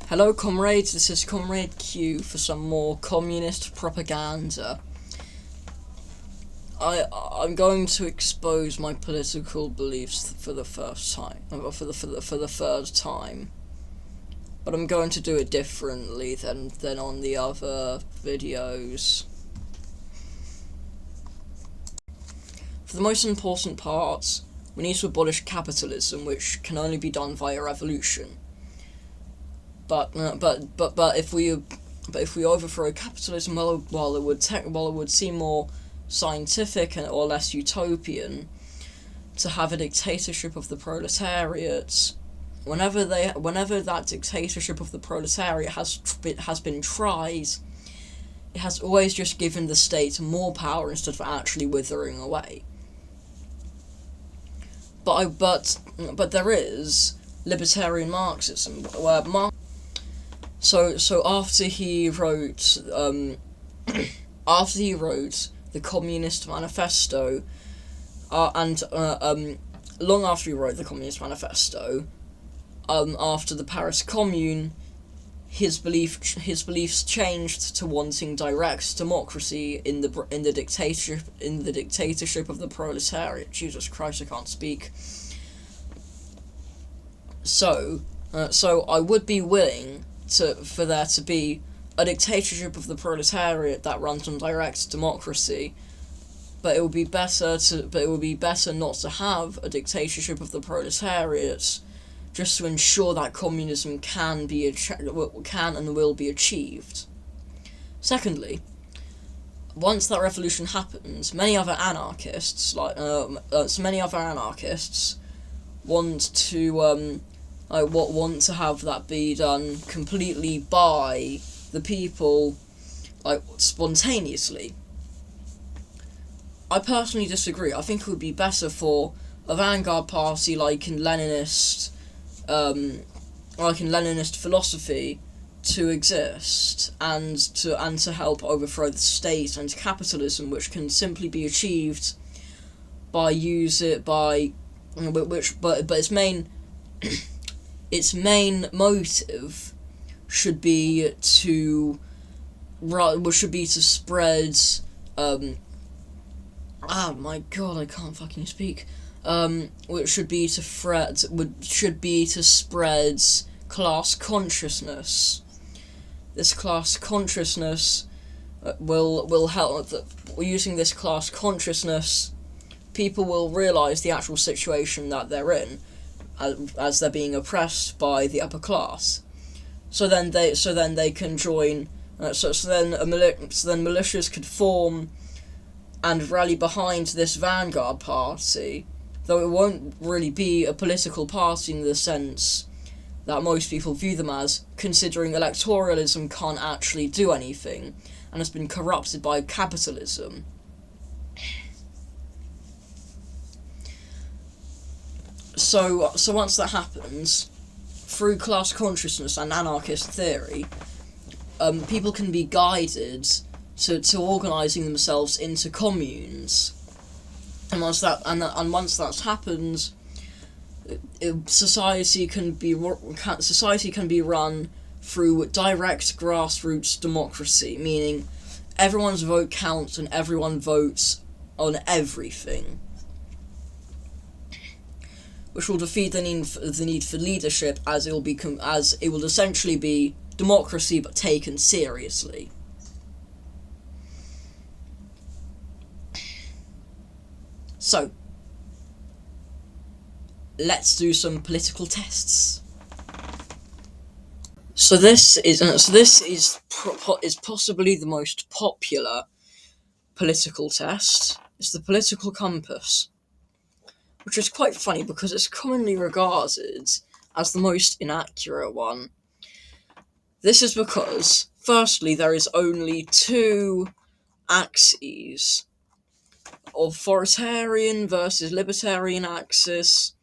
Hello comrades, this is Comrade Q for some more communist propaganda. I'm going to expose my political beliefs for the first time, for the third time. But I'm going to do it differently than on the other videos. For the most important parts, we need to abolish capitalism, which can only be done via revolution. But if we overthrow capitalism, while it would seem more scientific or less utopian to have a dictatorship of the proletariat, whenever that dictatorship of the proletariat has been tried, it has always just given the state more power instead of actually withering away. But there is libertarian Marxism, where So after he wrote the Communist Manifesto, and long after he wrote the Communist Manifesto, after the Paris Commune, his beliefs changed to wanting direct democracy in the dictatorship of the proletariat. Jesus Christ, I can't speak. So I would be willing for there to be a dictatorship of the proletariat that runs on direct democracy, but it would be better not to have a dictatorship of the proletariat, just to ensure that communism can and will be achieved. Secondly, once that revolution happens, many other anarchists want to have that be done completely by the people, spontaneously. I personally disagree. I think it would be better for a vanguard party like in Leninist philosophy to exist and to help overthrow the state and capitalism, which can simply be achieved but its main motive should be to spread my god, I can't fucking speak. Which should be to spread class consciousness. This class consciousness will help. Using this class consciousness, people will realize the actual situation that they're in, as they're being oppressed by the upper class. So then they can join. So then militias could form and rally behind this vanguard party, though it won't really be a political party in the sense that most people view them as, considering electoralism can't actually do anything and has been corrupted by capitalism. So once that happens, through class consciousness and anarchist theory, people can be guided to organising themselves into communes, and once that happens, society can be run through direct grassroots democracy, meaning everyone's vote counts and everyone votes on everything, which will defeat the need for leadership, as it will essentially be democracy but taken seriously. So, let's do some political tests. So this is possibly the most popular political test. It's the political compass, which is quite funny because it's commonly regarded as the most inaccurate one. This is because, firstly, there is only two axes: authoritarian versus libertarian axis,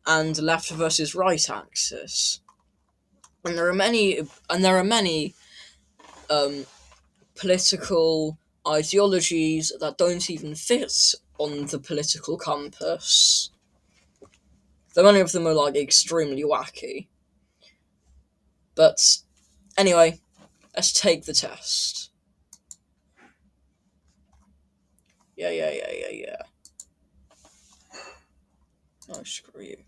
and left versus right axis. And there are many political ideologies that don't even fit on the political compass. Though many of them are extremely wacky. But anyway, let's take the test. Yeah. Oh, screw you.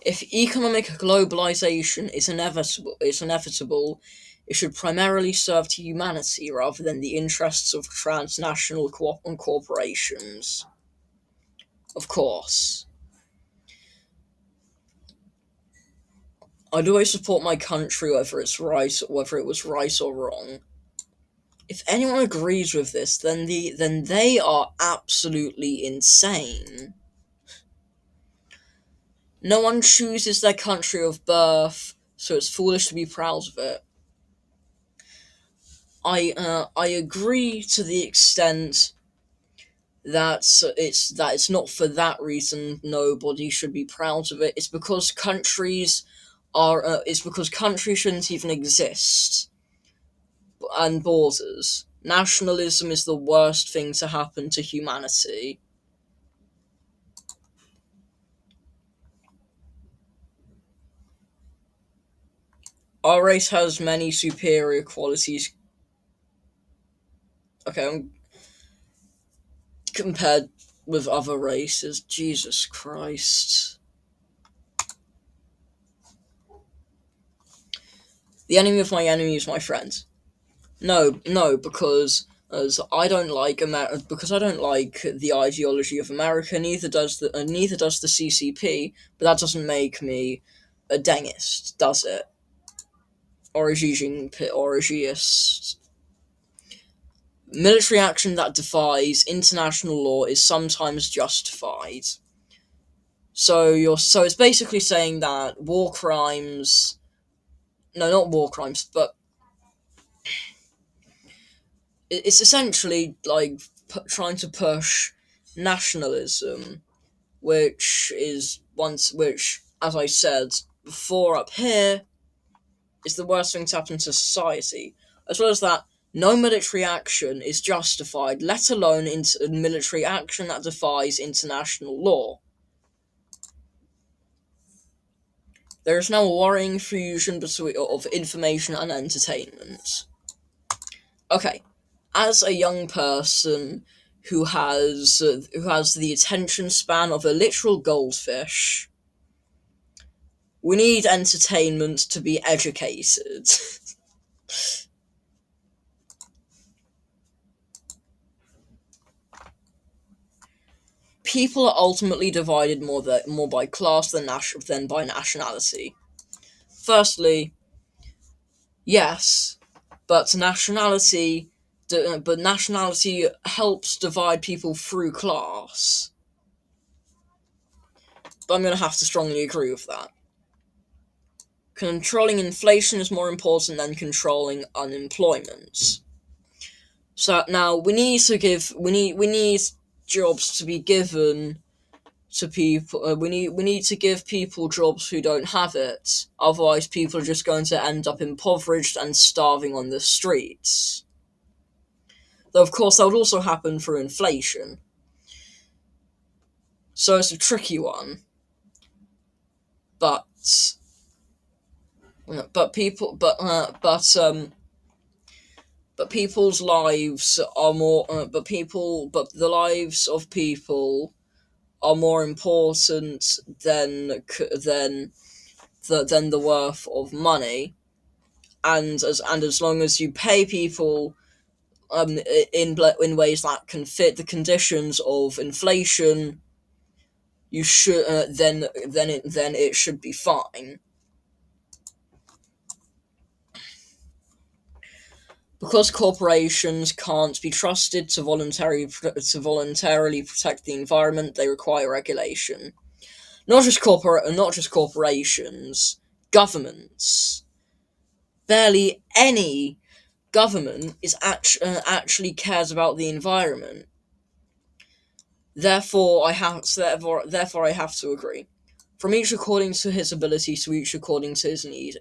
If economic globalization is inevitable, it should primarily serve to humanity rather than the interests of transnational corporations. Of course. I'd always support my country whether it was right or wrong. If anyone agrees with this, then they are absolutely insane. No one chooses their country of birth, so it's foolish to be proud of it. I agree to the extent that it's not for that reason nobody should be proud of it. It's because countries shouldn't even exist, and borders. Nationalism is the worst thing to happen to humanity. Our race has many superior qualities. Okay, compared with other races. Jesus Christ. The enemy of my enemy is my friend. No, because as I don't like because I don't like the ideology of America. Neither does the CCP. But that doesn't make me a Dengist, does it? Or a Xi Jinping, or a Xiist. Military action that defies international law is sometimes justified. So it's basically saying that war crimes. No, not war crimes, but it's essentially like trying to push nationalism, which, as I said before up here, is the worst thing to happen to society. As well as that, no military action is justified, let alone military action that defies international law. There is now a worrying fusion of information and entertainment. Okay, as a young person who has the attention span of a literal goldfish, we need entertainment to be educated. People are ultimately divided more by class than by nationality. Firstly, yes, but nationality helps divide people through class. But I'm going to have to strongly agree with that. Controlling inflation is more important than controlling unemployment. So now we need jobs to be given to people. We need to give people jobs who don't have it. Otherwise, people are just going to end up impoverished and starving on the streets. Though, of course, that would also happen through inflation. So it's a tricky one. But people's lives are more. But the lives of people are more important than the worth of money, and as long as you pay people in ways that can fit the conditions of inflation, you should then it should be fine. Because corporations can't be trusted to voluntarily protect the environment, they require regulation. Not just corporations, governments. Barely any government is actually cares about the environment. Therefore, I have to agree. From each according to his ability to each according to his need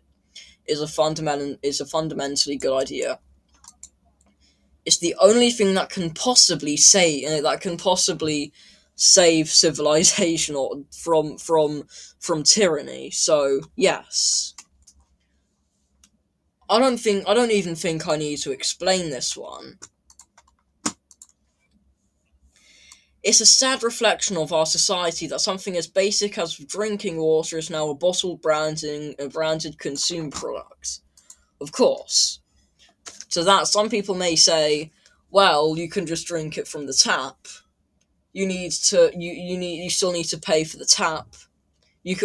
is a fundamentally good idea. It's the only thing that can possibly save civilization or from tyranny. So yes. I don't even think I need to explain this one. It's a sad reflection of our society that something as basic as drinking water is now a branded consumer product. Of course. To that, some people may say, well, you can just drink it from the tap. You still need to pay for the tap. You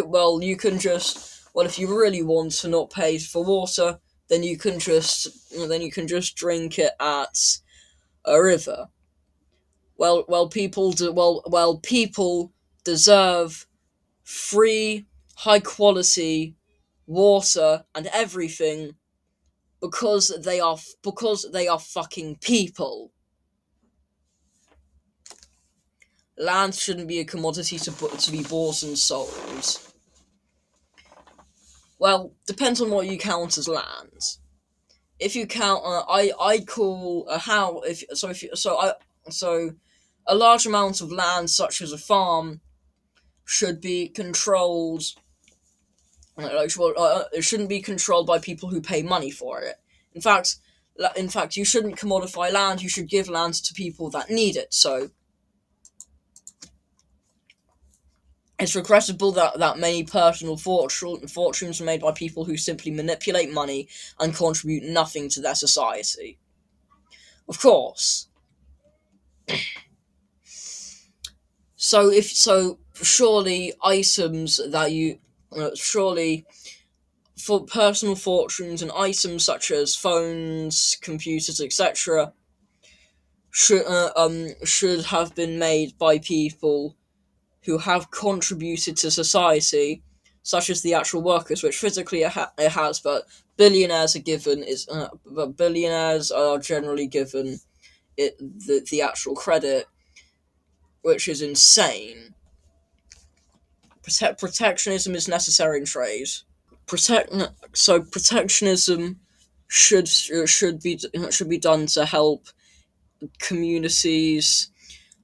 can just, well, if you really want to not pay for water, then you can just drink it at a river. People deserve free, high quality water and everything because they are fucking people. Land shouldn't be a commodity to be bought and sold. Well, depends on what you count as land. If you count, I call a how if so if you, so I so a large amount of land, such as a farm, should be controlled. It shouldn't be controlled by people who pay money for it. In fact, you shouldn't commodify land. You should give land to people that need it. So it's regrettable that many personal fortunes are made by people who simply manipulate money and contribute nothing to their society. Of course. Surely items that you surely for personal fortunes and items such as phones, computers, etc. Should have been made by people who have contributed to society, such as the actual workers, which physically it has, but billionaires are generally given the actual credit, which is insane. Protectionism is necessary in trade. Protectionism should be done to help communities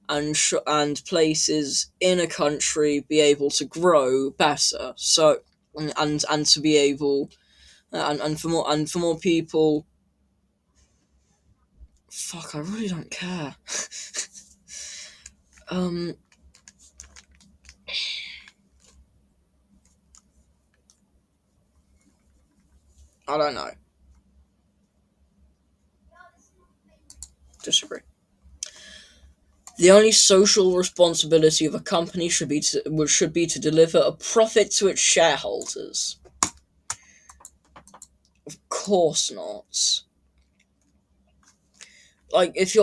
and places in a country be able to grow better. So and to be able and for more people. Fuck, I really don't care. I don't know. Disagree. The only social responsibility of a company should be to deliver a profit to its shareholders. Of course not. Like if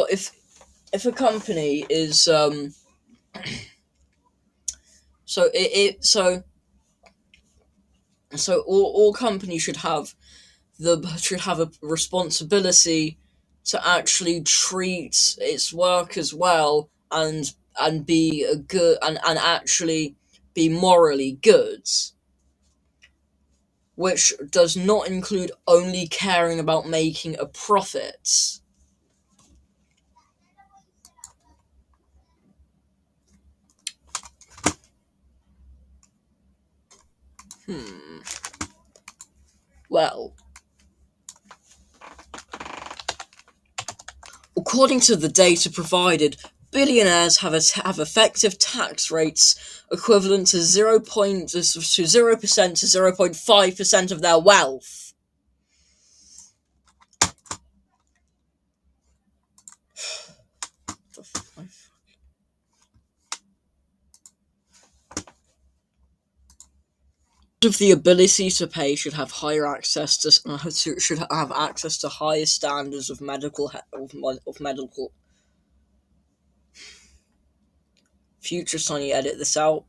a company is so it so all companies should have a responsibility to actually treat its workers well and be a good and actually be morally good, which does not include only caring about making a profit. Well, according to the data provided, billionaires have effective tax rates equivalent to 0% to 0.5% of their wealth. Of the ability to pay should have higher access to should have access to higher standards of medical. Future Sonny, edit this out.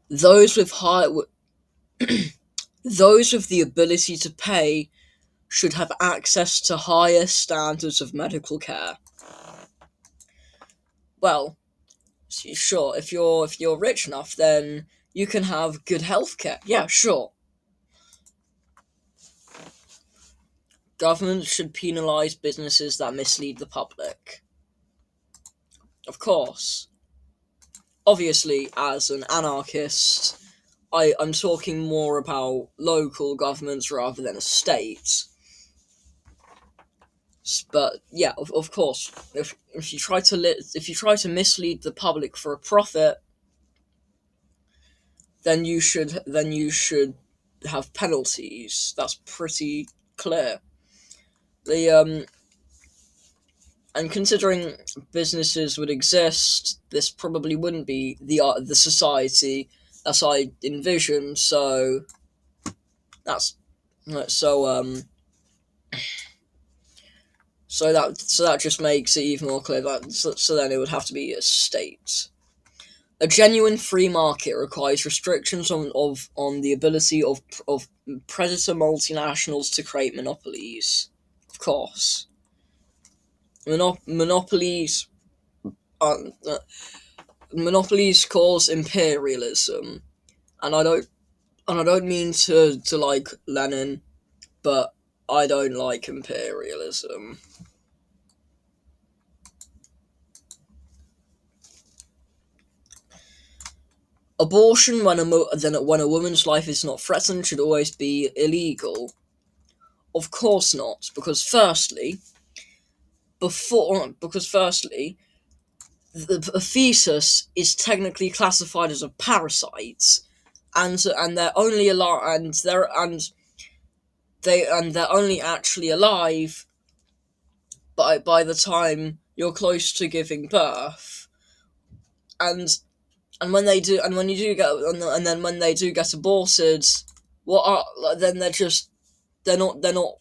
Those with high those with the ability to pay should have access to higher standards of medical care. Well, sure, if you're rich enough, then you can have good healthcare. Yeah, sure. Government should penalize businesses that mislead the public. Of course. Obviously, as an anarchist, I'm talking more about local governments rather than states. But yeah, of course, if you try to mislead the public for a profit, then you should have penalties. That's pretty clear. The And considering businesses would exist, this probably wouldn't be the society as I envision. That's so so that just makes it even more clear that so then it would have to be a state. A genuine free market requires restrictions on the ability of predator multinationals to create monopolies. Of course, monopolies are, monopolies cause imperialism, and I don't mean to like Lenin, but I don't like imperialism. Abortion when a woman's life is not threatened should always be illegal. Of course not, because firstly, a fetus is technically classified as a parasite, and they're only alive, they're only actually alive by the time you're close to giving birth, and when you do get and then when they do get aborted, what are then they're not they're not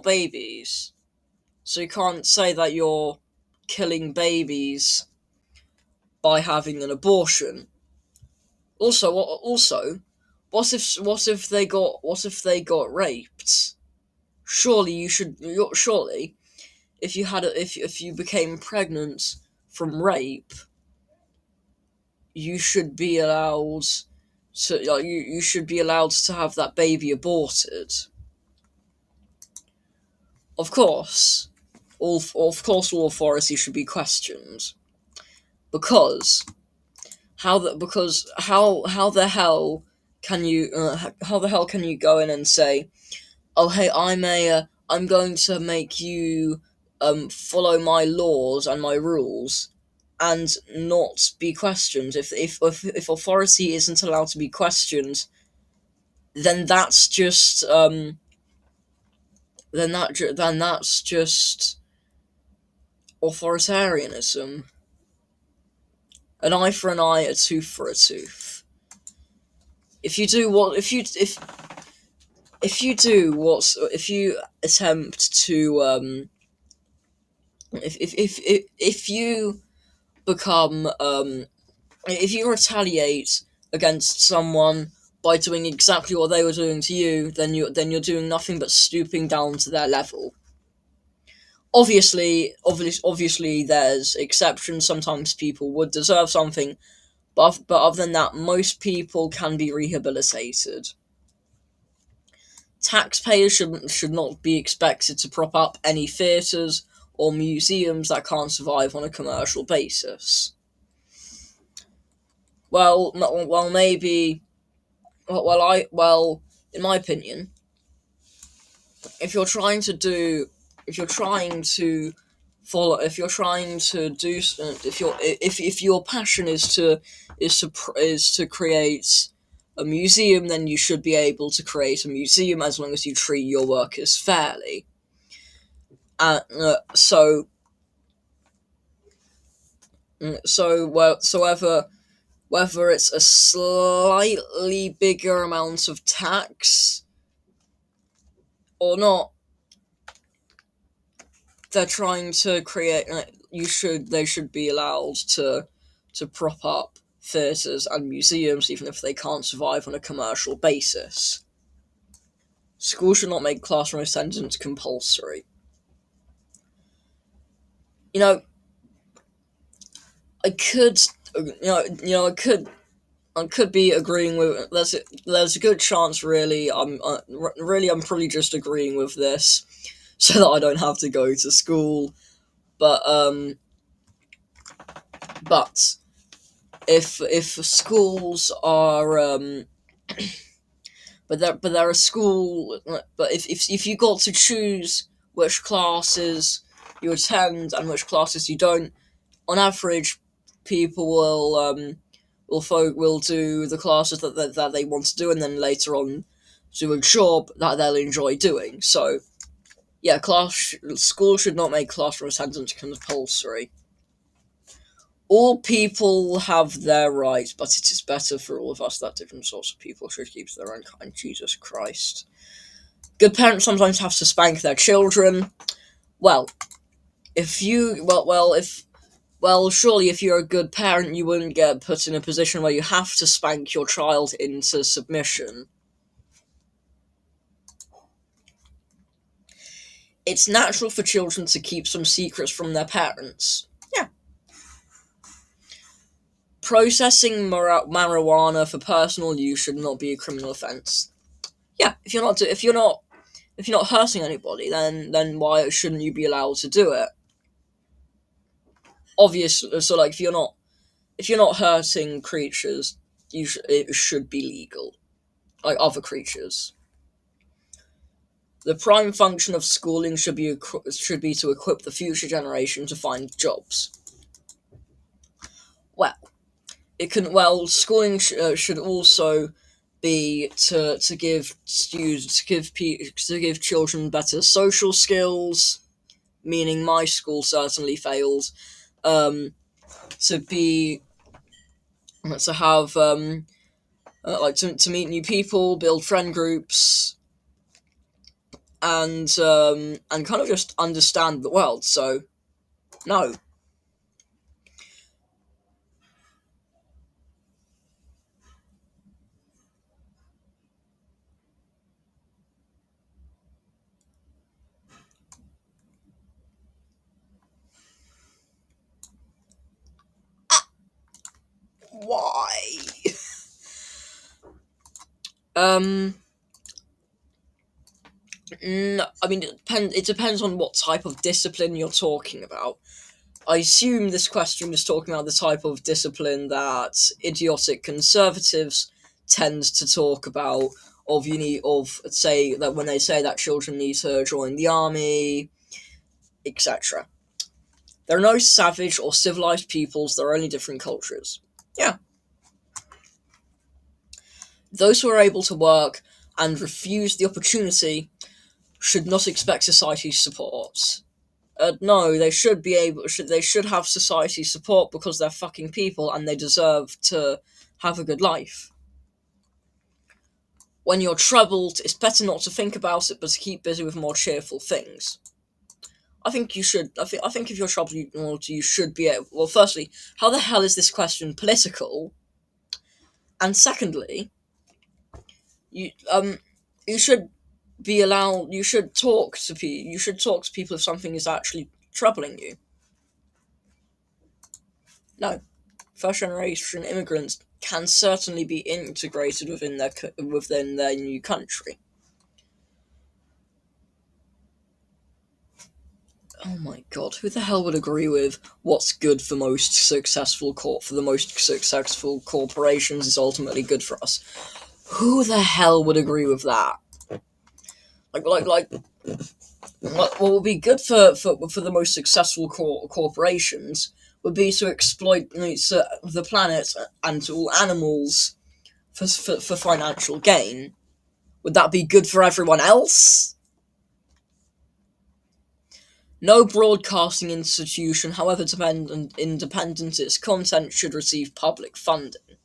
babies, so you can't say that you're killing babies by having an abortion. Also, what if they got raped? Surely if you had if you became pregnant from rape, you should be allowed you should be allowed to have that baby aborted. Of course, all authorities should be questioned, because how the hell can you go in and say, oh hey, I'm going to make you follow my laws and my rules and not be questioned. If authority isn't allowed to be questioned, then that's just then that's just authoritarianism. An eye for an eye, a tooth for a tooth. If you do what if you attempt to if you become if you retaliate against someone by doing exactly what they were doing to you, then you're doing nothing but stooping down to their level. Obviously, there's exceptions. Sometimes people would deserve something, but other than that, most people can be rehabilitated. Taxpayers should not be expected to prop up any theatres or museums that can't survive on a commercial basis. Maybe. In my opinion, if you're trying to do, if you're trying to follow, if you're trying to do, if your passion is to create a museum, then you should be able to create a museum as long as you treat your workers fairly. Uh, uh, so, whether it's a slightly bigger amount of tax or not, they're trying to create. They should be allowed to prop up theatres and museums, even if they can't survive on a commercial basis. Schools should not make classroom attendance compulsory. You know, I could, I could be agreeing with. There's a good chance, really. I'm probably just agreeing with this, so that I don't have to go to school. But but if schools are but there are school but if you got to choose which classes you attend and which classes you don't, on average, people will do the classes that they want to do, and then later on do a job that they'll enjoy doing. So yeah, school should not make classroom attendance compulsory. All people have their rights, but it is better for all of us that different sorts of people should keep their own kind. Jesus Christ. Good parents sometimes have to spank their children. Well, if you surely if you're a good parent, you wouldn't get put in a position where you have to spank your child into submission. It's natural for children to keep some secrets from their parents. Yeah. Processing marijuana for personal use should not be a criminal offense. Yeah, if you're not hurting anybody, then why shouldn't you be allowed to do it? Obviously, so like if you're not hurting creatures, it should be legal, like other creatures. The prime function of schooling should be to equip the future generation to find jobs. Well, schooling should also be to give students to give children better social skills. Meaning, my school certainly fails. To be to have like to meet new people, build friend groups, and kind of just understand the world. So, no. Why? No, I mean it depends on what type of discipline you're talking about. I assume this question is talking about the type of discipline that idiotic conservatives tend to talk about. Say that when they say that children need to join the army, etc. There are no savage or civilized peoples. There are only different cultures. Yeah. Those who are able to work and refuse the opportunity should not expect society's support. No, they should be able. They should have society's support because they're fucking people and they deserve to have a good life. When you're troubled, it's better not to think about it, but to keep busy with more cheerful things. I think you should. I think if you're troubled, you should be able. Well, firstly, how the hell is this question political? And secondly, you you should be allowed. You should talk to people. You should talk to people if something is actually troubling you. No, first generation immigrants can certainly be integrated within their new country. Oh my god, who the hell would agree with what's good for the most successful corporations is ultimately good for us? Who the hell would agree with that? What would be good for the most successful corporations would be to exploit the planet and all animals for financial gain. Would that be good for everyone else? No broadcasting institution, however independent its content, should receive public funding.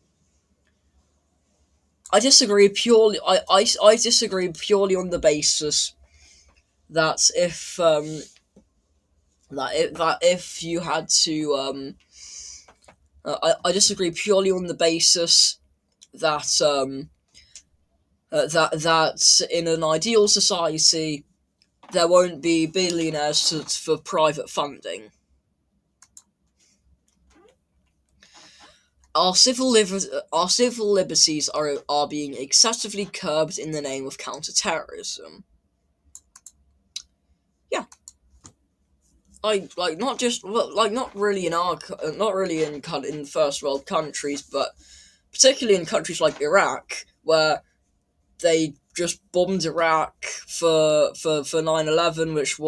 I disagree purely. I disagree purely on the basis that if you had to I disagree purely on the basis that that in an ideal society there won't be billionaires for private funding. Our civil liberties are being excessively curbed in the name of counterterrorism. Yeah. not just not really in not really in first world countries, but particularly in countries like Iraq, where they just bombed Iraq for 9/11, which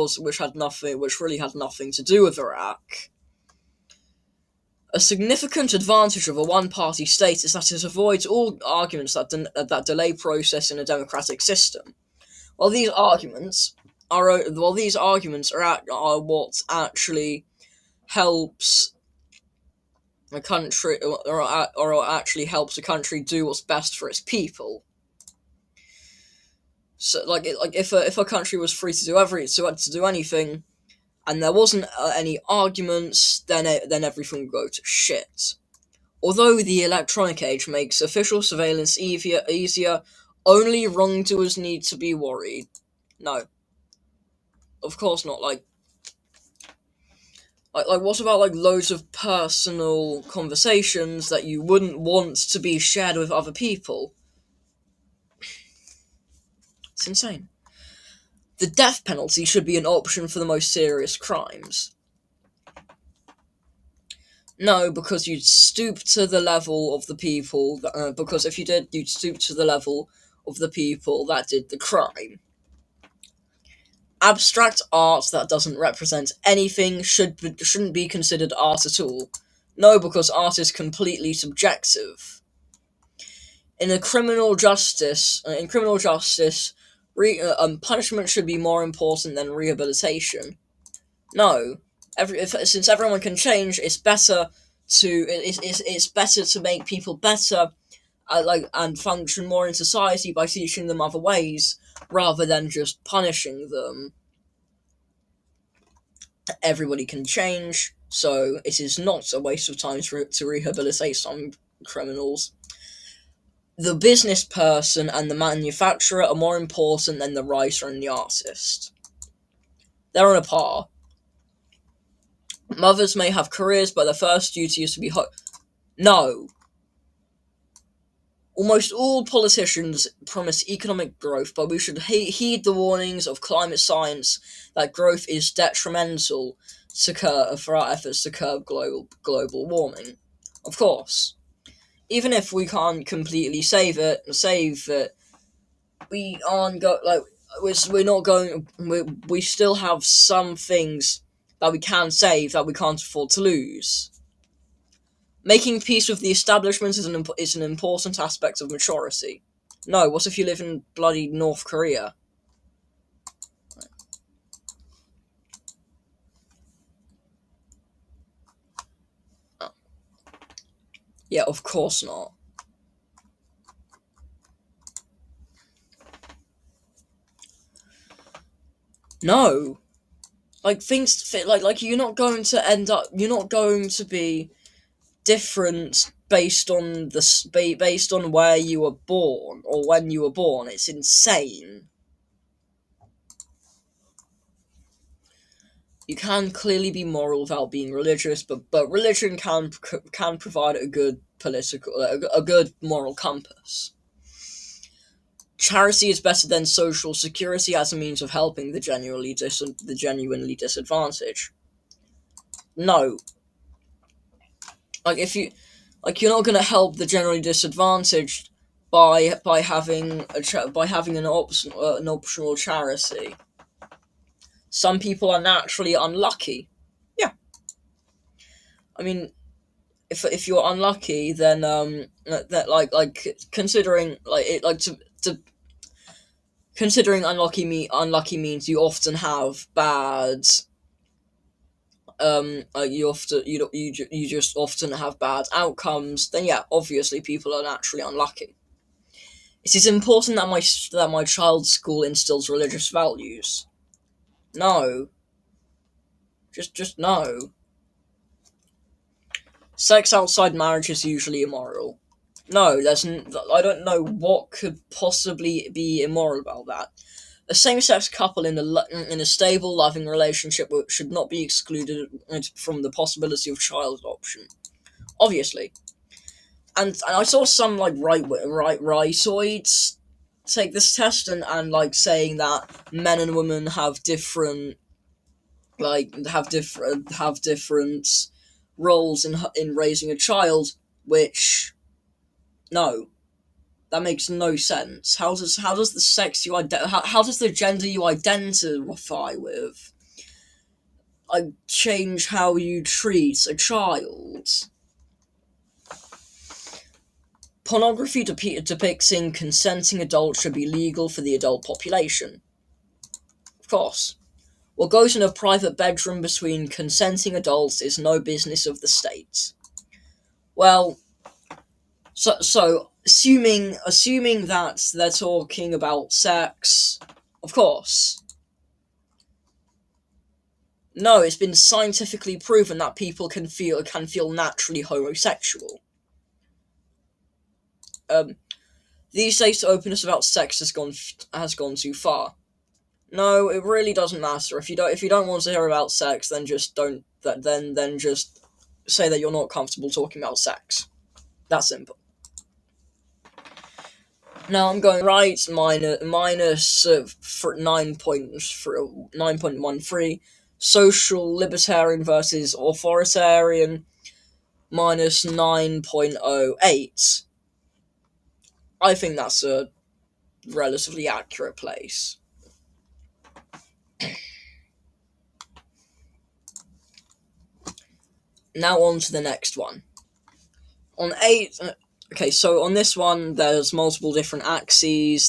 really had nothing to do with Iraq. A significant advantage of a one-party state is that it avoids all arguments that delay process in a democratic system. While these arguments are what actually helps a country, or actually helps a country do what's best for its people. So, if a country was free to do anything, and there wasn't any arguments, then everything would go to shit. Although the electronic age makes official surveillance easier, only wrongdoers need to be worried. No, of course not. What about loads of personal conversations that you wouldn't want to be shared with other people? It's insane. The death penalty should be an option for the most serious crimes. No, because you'd stoop to the level of the people. Because if you did, you'd stoop to the level of the people that did the crime. Abstract art that doesn't represent anything shouldn't be considered art at all. No, because art is completely subjective. In criminal justice, punishment should be more important than rehabilitation. No, since everyone can change, it's better to make people better, and function more in society by teaching them other ways rather than just punishing them. Everybody can change, so it is not a waste of time to rehabilitate some criminals. The business person and the manufacturer are more important than the writer and the artist. They're on a par. Mothers may have careers, but their first duty is to be No. Almost all politicians promise economic growth, but we should heed the warnings of climate science that growth is detrimental for our efforts to curb global warming. Of course. Even if we can't completely save it, we aren't we're not going. We still have some things that we can save that we can't afford to lose. Making peace with the establishment is an important aspect of maturity. No, what if you live in bloody North Korea? Oh. Yeah, of course not. No. Things fit, you're not going to be different based on where you were born or when you were born. It's insane. You can clearly be moral without being religious, but religion can provide a good moral compass. Charity is better than social security as a means of helping the genuinely disadvantaged. No. You're not going to help the generally disadvantaged by having an optional charity. Some people are naturally unlucky. Yeah. I mean, if you're unlucky, then considering considering unlucky means you often have bad. You just often have bad outcomes. Then yeah, obviously people are naturally unlucky. It is important that my child's school instills religious values. No. Just no. Sex outside marriage is usually immoral. No, I don't know what could possibly be immoral about that. A same-sex couple in a stable, loving relationship should not be excluded from the possibility of child adoption. Obviously. And I saw some rightoids take this test and saying that men and women have different like have different roles in raising a child, which no, that makes no sense. How does the sex you how does the gender you identify with change how you treat a child? Pornography depicting consenting adults should be legal for the adult population. Of course. What goes in a private bedroom between consenting adults is no business of the state. Well, so assuming that they're talking about sex, of course. No, it's been scientifically proven that people can feel naturally homosexual. Um, these days, the openness about sex has gone too far. No, it really doesn't matter. If you don't want to hear about sex, then just don't. Then just say that you're not comfortable talking about sex. That's simple. Now I'm going right minus 9.13. Social libertarian versus authoritarian minus 9.08. I think that's a relatively accurate place. Now on to the next one. On 8, okay, so on this one, there's multiple different axes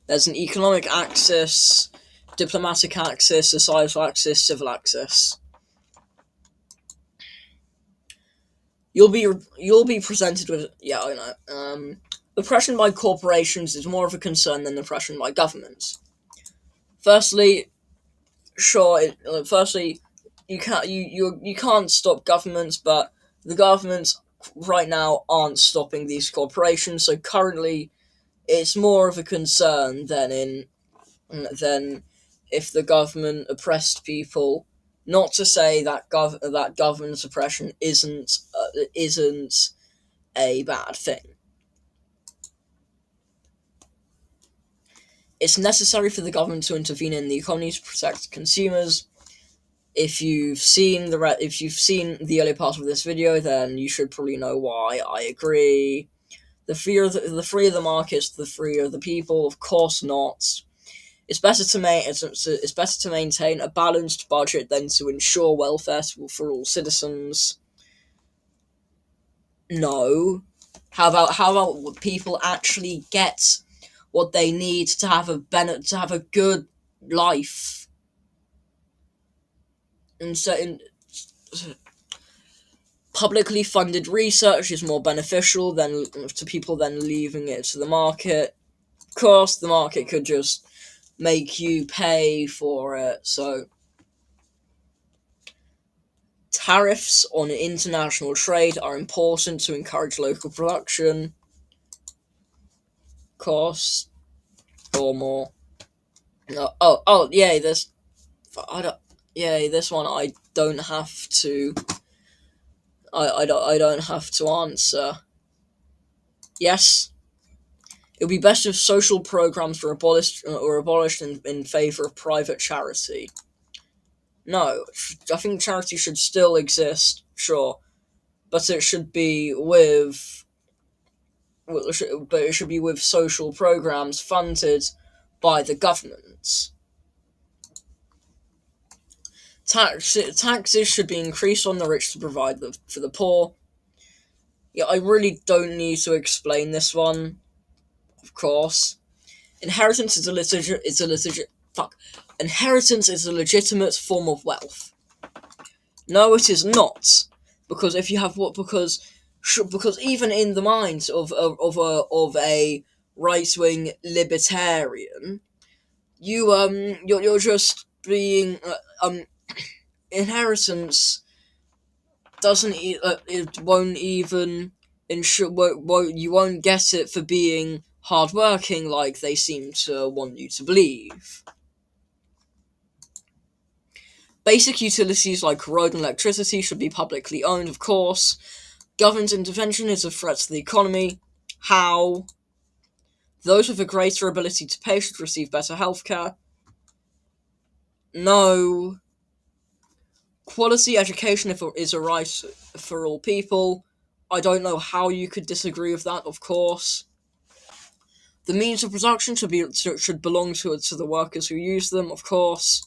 there's an economic axis, diplomatic axis, societal axis, civil axis. You'll be presented with I know. Oppression by corporations is more of a concern than oppression by governments. Firstly, you can't stop governments, but the governments right now aren't stopping these corporations. So currently, it's more of a concern than if the government oppressed people. Not to say that government oppression isn't a bad thing. It's necessary for the government to intervene in the economy to protect consumers. If you've seen the earlier part of this video, then you should probably know why I agree. The freer the markets, the freer the people. Of course not. It's better to maintain a balanced budget than to ensure welfare for all citizens. No. How about people actually get what they need to have a good life? And so, publicly funded research is more beneficial to people than leaving it to the market. Of course, the market could just make you pay for it. So, tariffs on international trade are important to encourage local production. Cost or more. Yeah, this one I don't have to. I don't have to answer. Yes, it would be best if social programs were abolished in favor of private charity. No, I think charity should still exist, sure, but it should be with social programs funded by the government. Taxes should be increased on the rich to provide for the poor. Yeah, I really don't need to explain this one. Of course, inheritance is a legitimate form of wealth. No, it is not, because if you have because even in the minds of a right wing libertarian, you're just being inheritance doesn't it won't even ensure you won't get it for being hardworking like they seem to want you to believe. Basic utilities like road and electricity should be publicly owned, of course. Government intervention is a threat to the economy. How? Those with a greater ability to pay should receive better healthcare. No. Quality education is a right for all people. I don't know how you could disagree with that, of course. The means of production should belong to the workers who use them, of course.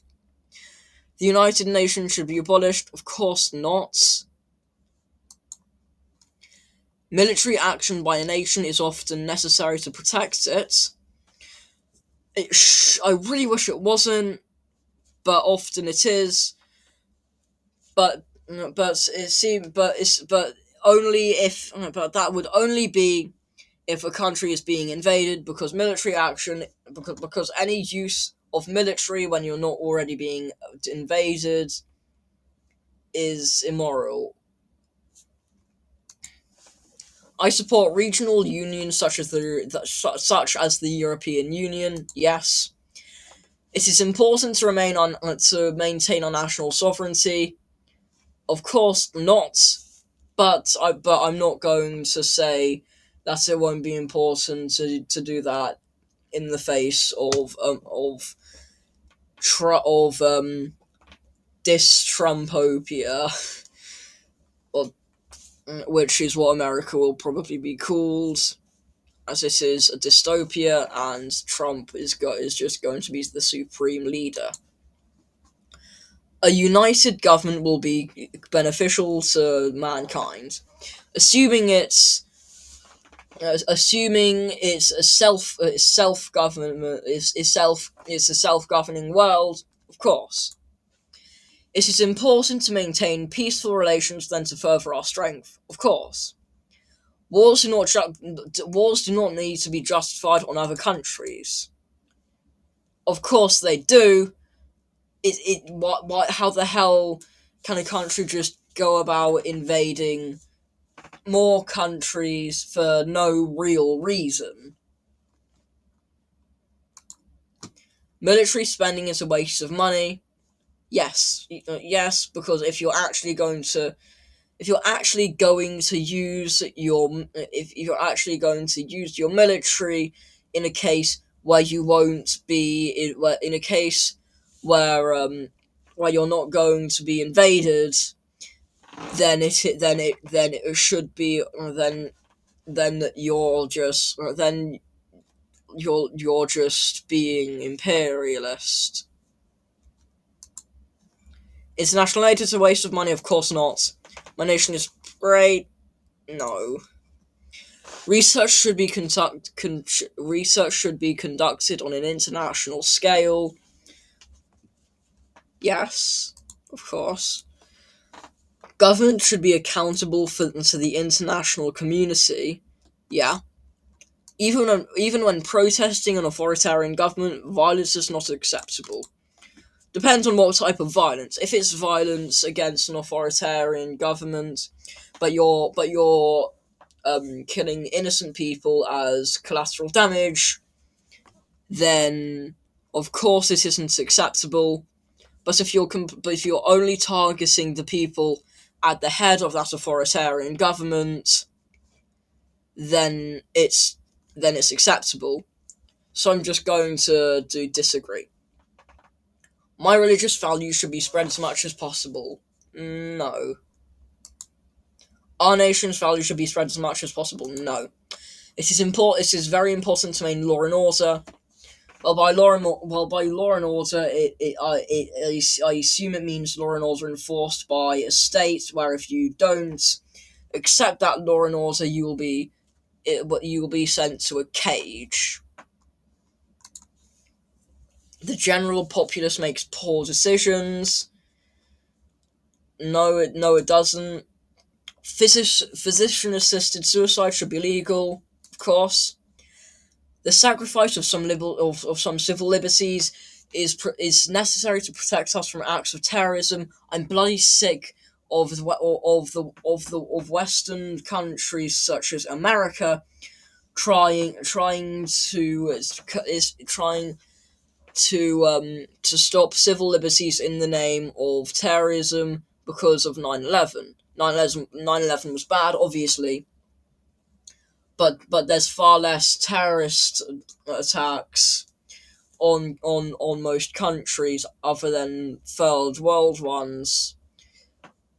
The United Nations should be abolished, of course not. Military action by a nation is often necessary to protect it. I really wish it wasn't, but often it is. But it seems but only if but that would only be if a country is being invaded, because military action because any use of military when you're not already being invaded is immoral. I support regional unions such as the European Union. Yes, it is important to maintain our national sovereignty. Of course not, but I'm not going to say that it won't be important to do that in the face of dis-Trumpopia, or which is what America will probably be called, as this is a dystopia, and Trump is just going to be the supreme leader. A united government will be beneficial to mankind, assuming it's a self government is a self governing world. Of course, it is important to maintain peaceful relations than to further our strength. Of course, wars do not need to be justified on other countries. Of course, they do. What how the hell can a country just go about invading more countries for no real reason? Military spending is a waste of money. Yes, because if you're actually going to use your military in a case where you won't be in a case where you're not going to be invaded, then it should be then you're just being imperialist. International aid is a waste of money, of course not. My nation is great. No. Research should be conducted on an international scale. Yes, of course. Government should be accountable to the international community. Yeah. Even when protesting an authoritarian government, violence is not acceptable. Depends on what type of violence. If it's violence against an authoritarian government, but you're killing innocent people as collateral damage, then of course it isn't acceptable. But if you're only targeting the people at the head of that authoritarian government, then it's acceptable. So I'm just going to disagree. My religious values should be spread as much as possible. No. Our nation's values should be spread as much as possible. No. It is very important to maintain law and order. By law and order, I assume it means law and order enforced by a state. Where if you don't accept that law and order, you will be sent to a cage. The general populace makes poor decisions. No, it doesn't. Physician-assisted suicide should be legal, of course. The sacrifice of some civil liberties is necessary to protect us from acts of terrorism. I'm bloody sick of Western countries such as America trying to stop civil liberties in the name of terrorism because of 9/11. 9/11 was bad, obviously, but there's far less terrorist attacks on most countries other than third world ones,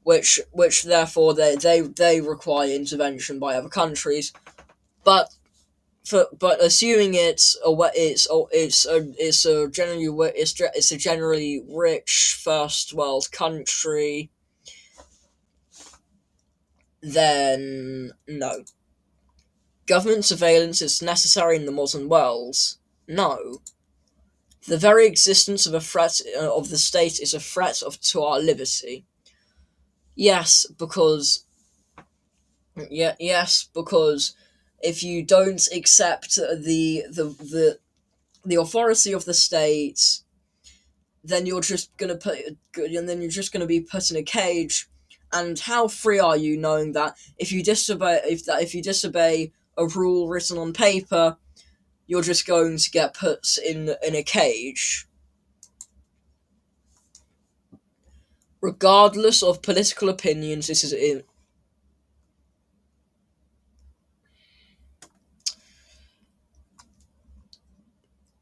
which therefore they require intervention by other countries. But but assuming it's a generally rich first world country, then no. Government surveillance is necessary in the modern world. No. The very existence of a threat of the state is a threat to our liberty. Yes, because yes, because if you don't accept the authority of the state, then you're just gonna be put in a cage. And how free are you knowing that if you disobey a rule written on paper, you're just going to get put in a cage? Regardless of political opinions, this is in.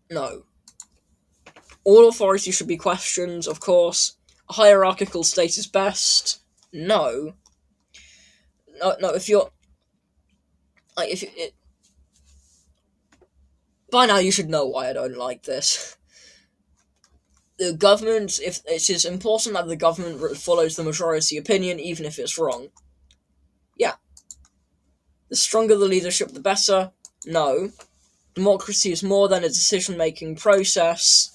No. All authority should be questioned, of course. A hierarchical state is best. No. No, if you're. Like, if it, by now you should know why I don't like this. The government, if it is important that the government follows the majority opinion, even if it's wrong. Yeah. The stronger the leadership, the better. No. Democracy is more than a decision-making process.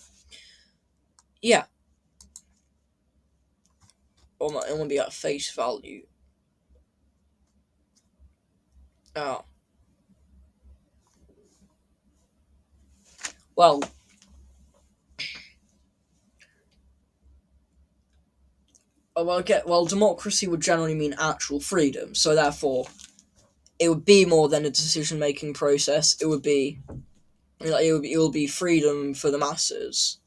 Yeah. It won't be at face value. Oh. Well, democracy would generally mean actual freedom, so therefore, it would be more than a decision-making process. It would be freedom for the masses.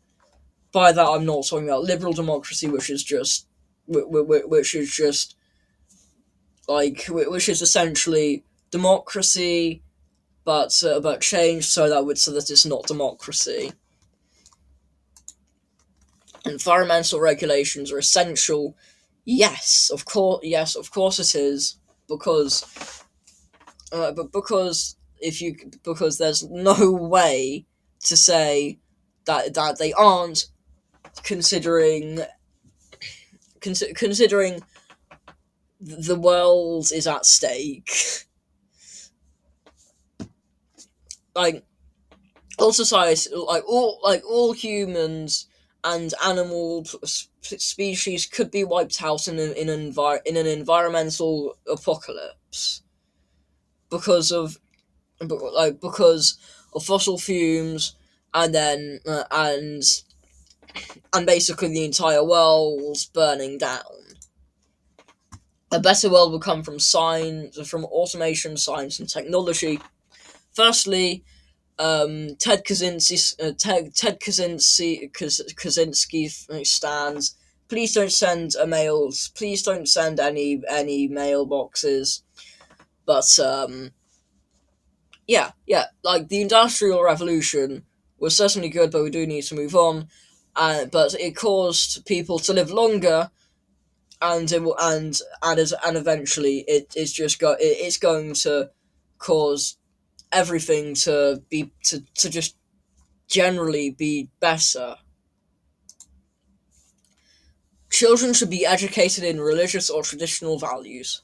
By that, I'm not talking about liberal democracy, which is essentially democracy, but changed so that it's not democracy. Environmental regulations are essential. Yes, of course it is, because because there's no way to say that they aren't, considering the world is at stake. Like all society, all humans and animal species could be wiped out in an environmental apocalypse because of fossil fumes, and then and basically the entire world's burning down. A better world will come from automation, science, and technology. Firstly, Ted Kaczynski stands. Please don't send mails. Please don't send any mailboxes. But yeah, like the Industrial Revolution was certainly good, but we do need to move on. But it caused people to live longer, and eventually it's going to cause everything to just generally be better. Children should be educated in religious or traditional values.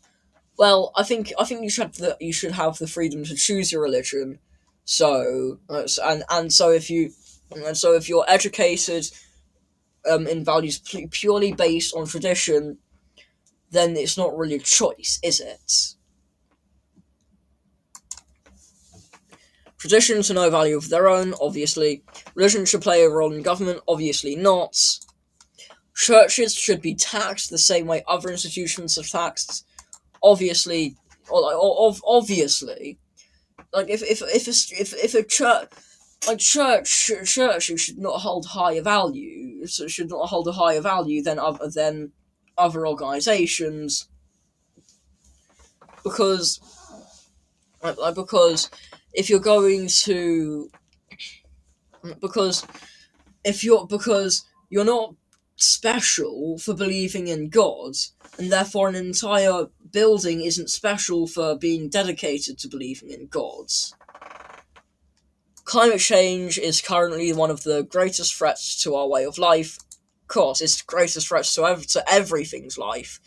Well, I think you should have the freedom to choose your religion. So if you're educated in values purely based on tradition, then it's not really a choice, is it? Traditions have no value of their own, obviously. Religion should play a role in government, obviously not. Churches should be taxed the same way other institutions are taxed, obviously. Obviously, like if a church should not hold higher value, so should not hold a higher value than other organizations, because if you're going to because because you're not special for believing in God, and therefore an entire building isn't special for being dedicated to believing in God. Climate change is currently one of the greatest threats to our way of life. Of course, it's the greatest threat to everything's life.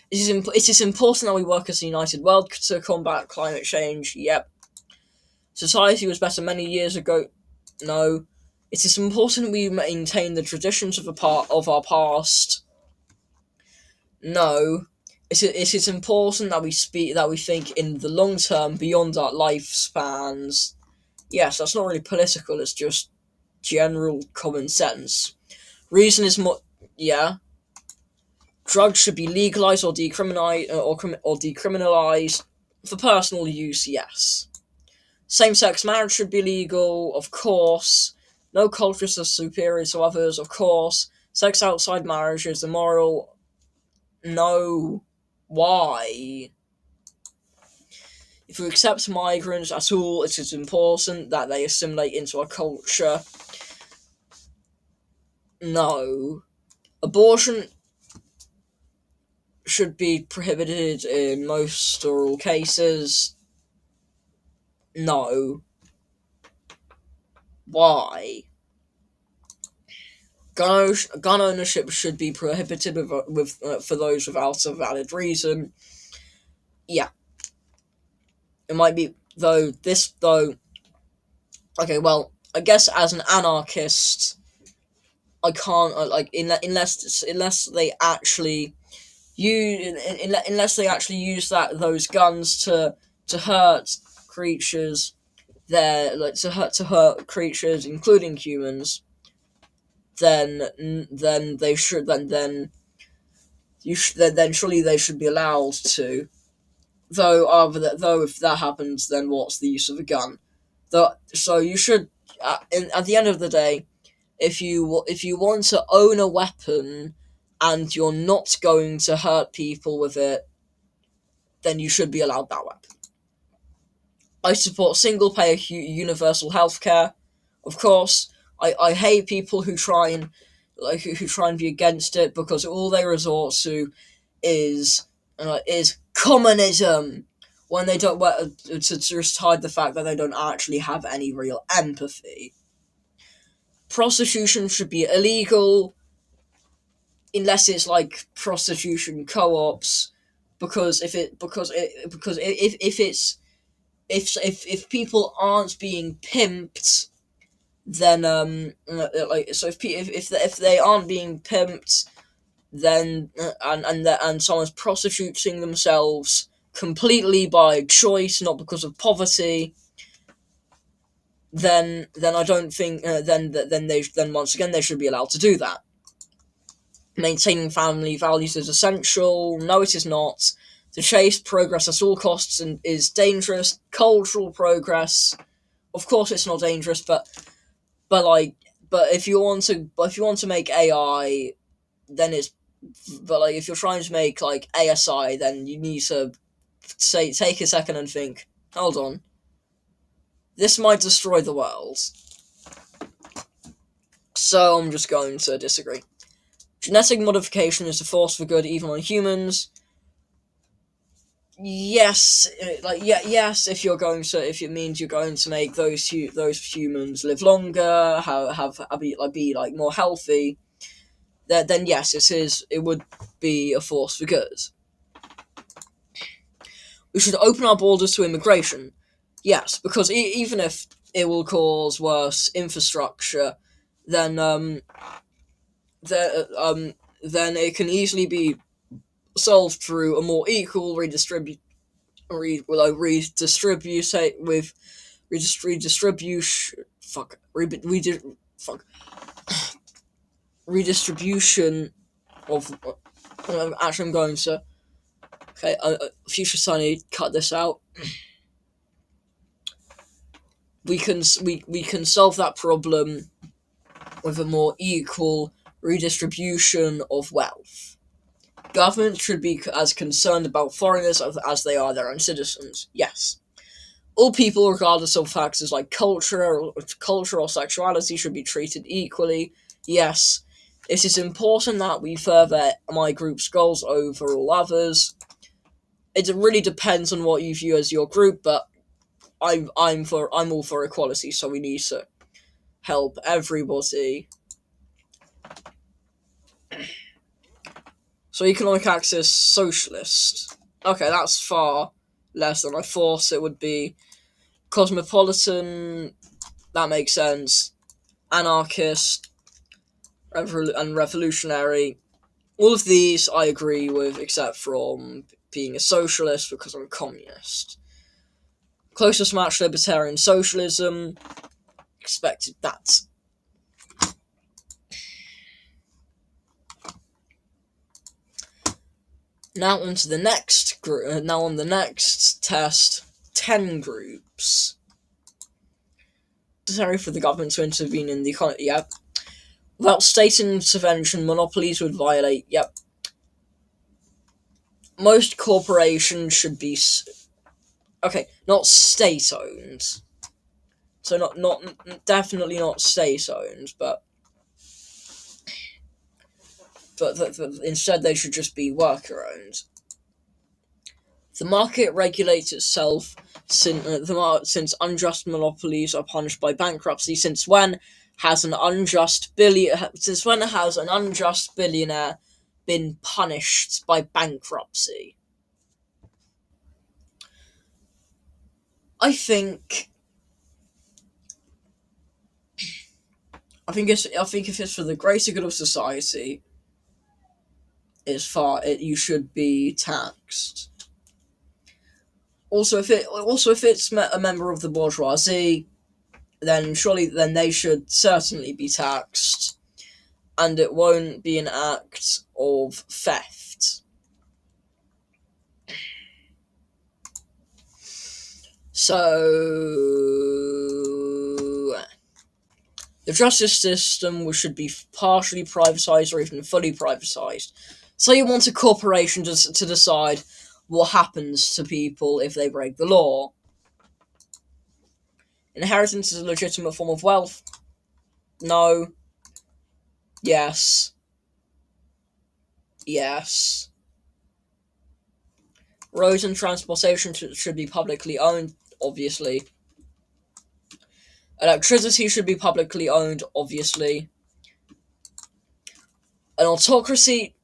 It is important that we work as a united world to combat climate change. Yep. Society was better many years ago. No. It is important we maintain the traditions of our past. No. It is important that we think in the long term beyond our lifespans. Yes, that's not really political, it's just general common sense. Reason is more. Yeah. Drugs should be legalized or decriminalized for personal use, yes. Same-sex marriage should be legal, of course. No cultures are superior to others, of course. Sex outside marriage is immoral. No. Why? If we accept migrants at all, it is important that they assimilate into our culture. No. Abortion should be prohibited in most or all cases. No. Why? Gun ownership should be prohibited for those without a valid reason. Yeah. It might be, though, okay, well, I guess as an anarchist, I can't, unless they actually use those guns to hurt creatures, to hurt creatures, including humans, then they should then surely they should be allowed to. Though if that happens, then what's the use of a gun? So you should, at the end of the day, if you want to own a weapon and you're not going to hurt people with it, then you should be allowed that weapon. I support single payer universal healthcare, of course. I hate people who try and be against it because all they resort to is communism, when they don't to just hide the fact that they don't actually have any real empathy. Prostitution should be illegal unless it's like prostitution co-ops, because if people aren't being pimped, then if they aren't being pimped, then and someone's prostituting themselves completely by choice, not because of poverty, then I don't think then once again they should be allowed to do that. Maintaining family values is essential. No, it is not. To chase progress at all costs is dangerous. Cultural progress, of course, it's not dangerous, but if you want to make AI, then it's if you're trying to make like ASI, then you need to take a second and think. Hold on, this might destroy the world. So I'm just going to disagree. Genetic modification is a force for good, even on humans. Yes, yes. If it means you're going to make those humans live longer, be like more healthy, then yes, it would be a force for good. We should open our borders to immigration. Yes, because even if it will cause worse infrastructure, then it can easily be solved through a more equal redistribution redistribution of. Actually, I'm going to. Okay, future Sunny, cut this out. We can solve that problem with a more equal redistribution of wealth. Governments should be as concerned about foreigners as they are their own citizens. Yes. All people, regardless of factors like culture or sexuality, should be treated equally. Yes, it is important that we further my group's goals over all others. It really depends on what you view as your group, but I'm all for equality, so we need to help everybody. So economic access socialist. Okay, that's far less than I thought it would be. Cosmopolitan, that makes sense. Anarchist, and revolutionary. All of these I agree with, except from being a socialist because I'm a communist. Closest match, libertarian socialism. Expected that. Now on to the next group. Now on the next test, 10 groups. Necessary for the government to intervene in the economy. Yep. Without state intervention, monopolies would violate. Yep. Most corporations should be. Okay, not state owned. So not definitely not state owned, but instead they should just be worker owned. The market regulates itself since unjust monopolies are punished by bankruptcy. Since when has an unjust billionaire been punished by bankruptcy? I think if it's for the greater good of society, you should be taxed. Also, if it's a member of the bourgeoisie, then they should certainly be taxed, and it won't be an act of theft. So, the justice system should be partially privatized or even fully privatized. So you want a corporation to decide what happens to people if they break the law. Inheritance is a legitimate form of wealth. No. Yes. Yes. Roads and transportation should be publicly owned, obviously. Electricity should be publicly owned, obviously. An autocracy.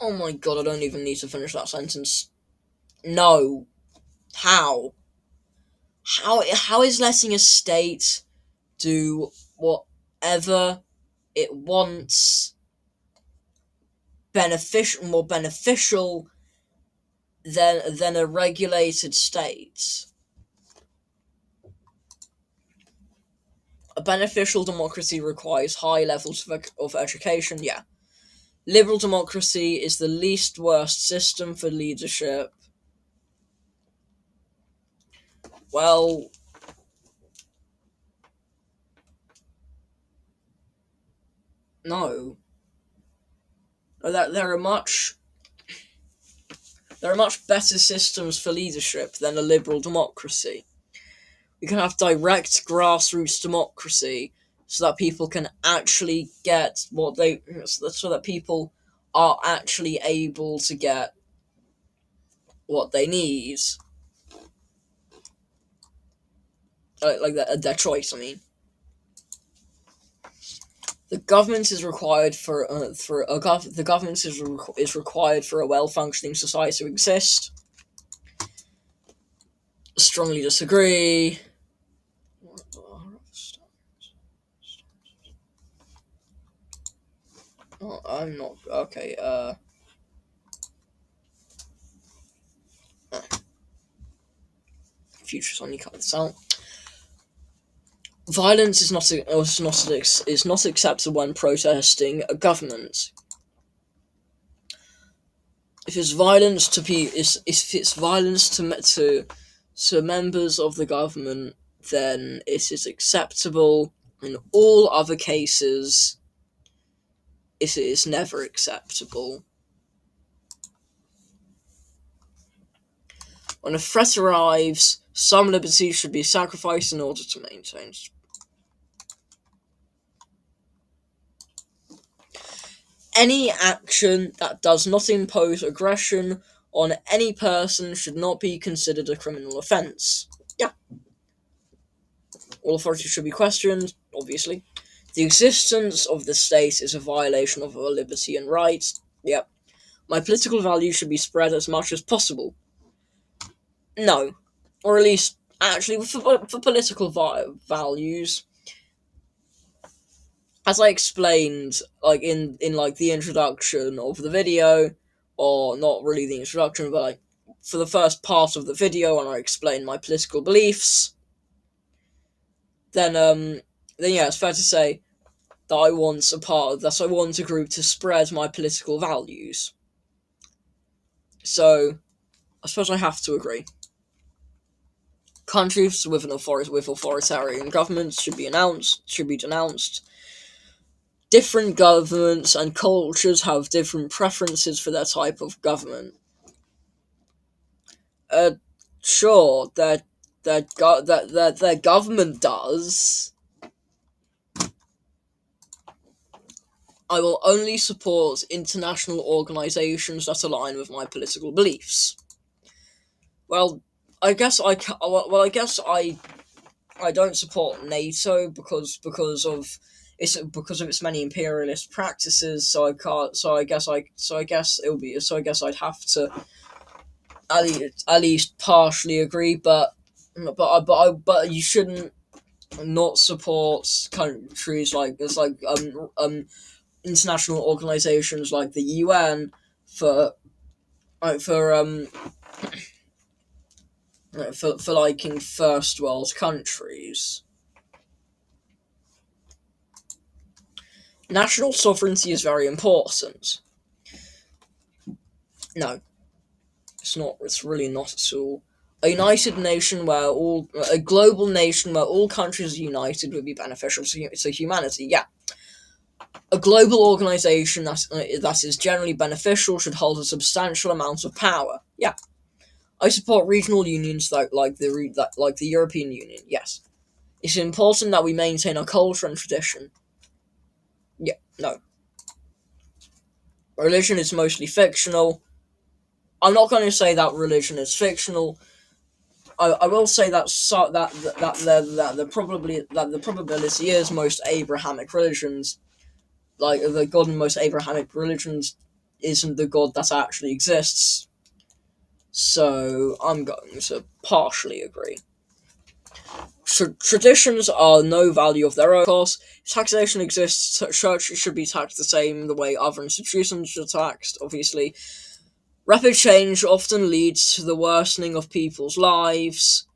Oh my god, I don't even need to finish that sentence. No. How? How is letting a state do whatever it wants more beneficial than a regulated state? A beneficial democracy requires high levels of education, yeah. Liberal democracy is the least worst system for leadership. Well, no. There are much better systems for leadership than a liberal democracy. We can have direct grassroots democracy so that people can actually get so that people are actually able to get what they need. Like their choice, I mean. The government is required the government is required for a well-functioning society to exist. Strongly disagree. Oh, I'm not okay. Future only cut this out. Violence is not acceptable when protesting a government. If it's violence to members of the government, then it is acceptable. In all other cases, it is never acceptable. When a threat arrives, some liberties should be sacrificed in order to maintain. Any action that does not impose aggression on any person should not be considered a criminal offence. Yeah. All authority should be questioned, obviously. The existence of the state is a violation of our liberty and rights. Yep. My political values should be spread as much as possible. No. Or at least, actually, for political values, as I explained, like in like the introduction of the video, or not really the introduction, but like for the first part of the video, when I explain my political beliefs, then yeah, it's fair to say that I want a group to spread my political values. So, I suppose I have to agree. Countries with authoritarian governments should be denounced. Different governments and cultures have different preferences for their type of government. Uh, sure, that their government does. I will only support international organizations that align with my political beliefs. Well, I guess I don't support NATO because of its many imperialist practices. So I can't. So I guess I'd have to at least partially agree. But you shouldn't not support countries like international organizations like the UN for for liking first world countries. National sovereignty is very important. No, it's not. It's really not at all. A global nation where all countries are united would be beneficial to humanity. Yeah, a global organization that is generally beneficial should hold a substantial amount of power. Yeah, I support regional unions like the European Union. Yes, it's important that we maintain our culture and tradition. Yeah, no. Religion is mostly fictional. I'm not going to say that religion is fictional. I will say that the probability is most Abrahamic religions, like the God in most Abrahamic religions, isn't the God that actually exists. So I'm going to partially agree. Traditions are no value of their own. Of course, if taxation exists, churches should be taxed the same the way other institutions are taxed, obviously. Rapid change often leads to the worsening of people's lives.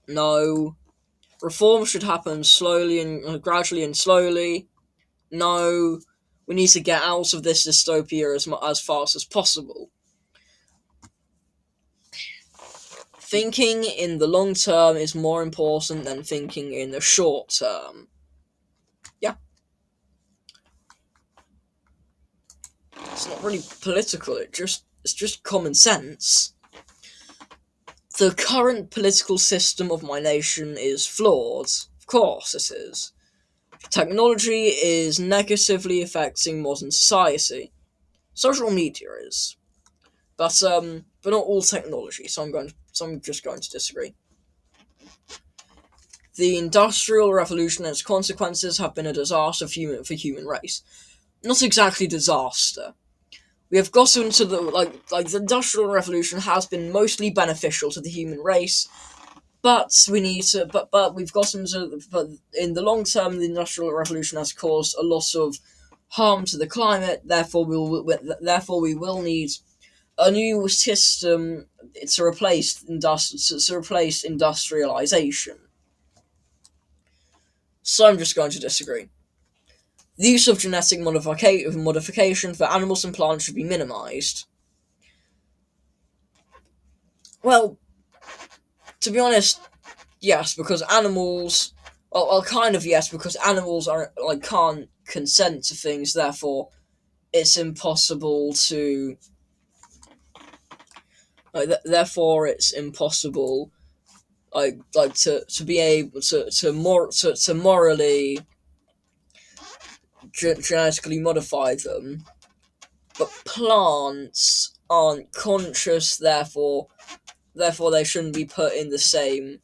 No. Reform should happen slowly and gradually and slowly. No. We need to get out of this dystopia as fast as possible. Thinking in the long term is more important than thinking in the short term. Yeah. It's not really political, it's just common sense. The current political system of my nation is flawed. Of course it is. Technology is negatively affecting modern society. Social media is. But not all technology, so I'm just going to disagree. The Industrial Revolution and its consequences have been a disaster for human race. Not exactly disaster. We have gotten to the Industrial Revolution has been mostly beneficial to the human race, but we've gotten to but in the long term the Industrial Revolution has caused a lot of harm to the climate. Therefore, we will need a new system to replace industrialization. So I'm just going to disagree. The use of genetic modification for animals and plants should be minimized. Well, to be honest, yes, because animals. Well, kind of yes, because animals can't consent to things. Therefore, it's impossible to. Therefore, it's impossible, to be able to morally genetically modify them. But plants aren't conscious, therefore they shouldn't be put in the same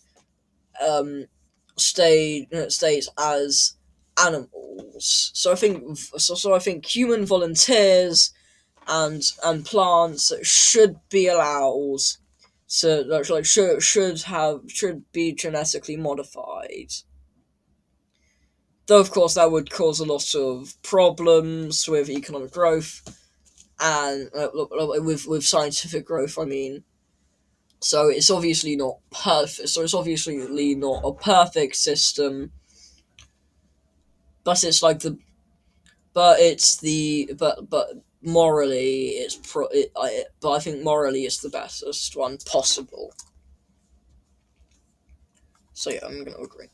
states as animals. So I think human volunteers and plants should be allowed to should be genetically modified. Though of course that would cause a lot of problems with economic growth and with scientific growth. I mean, so it's obviously not perfect. So it's obviously not a perfect system, but it's like the but morally but I think morally it's the best one possible. So yeah, I'm gonna agree.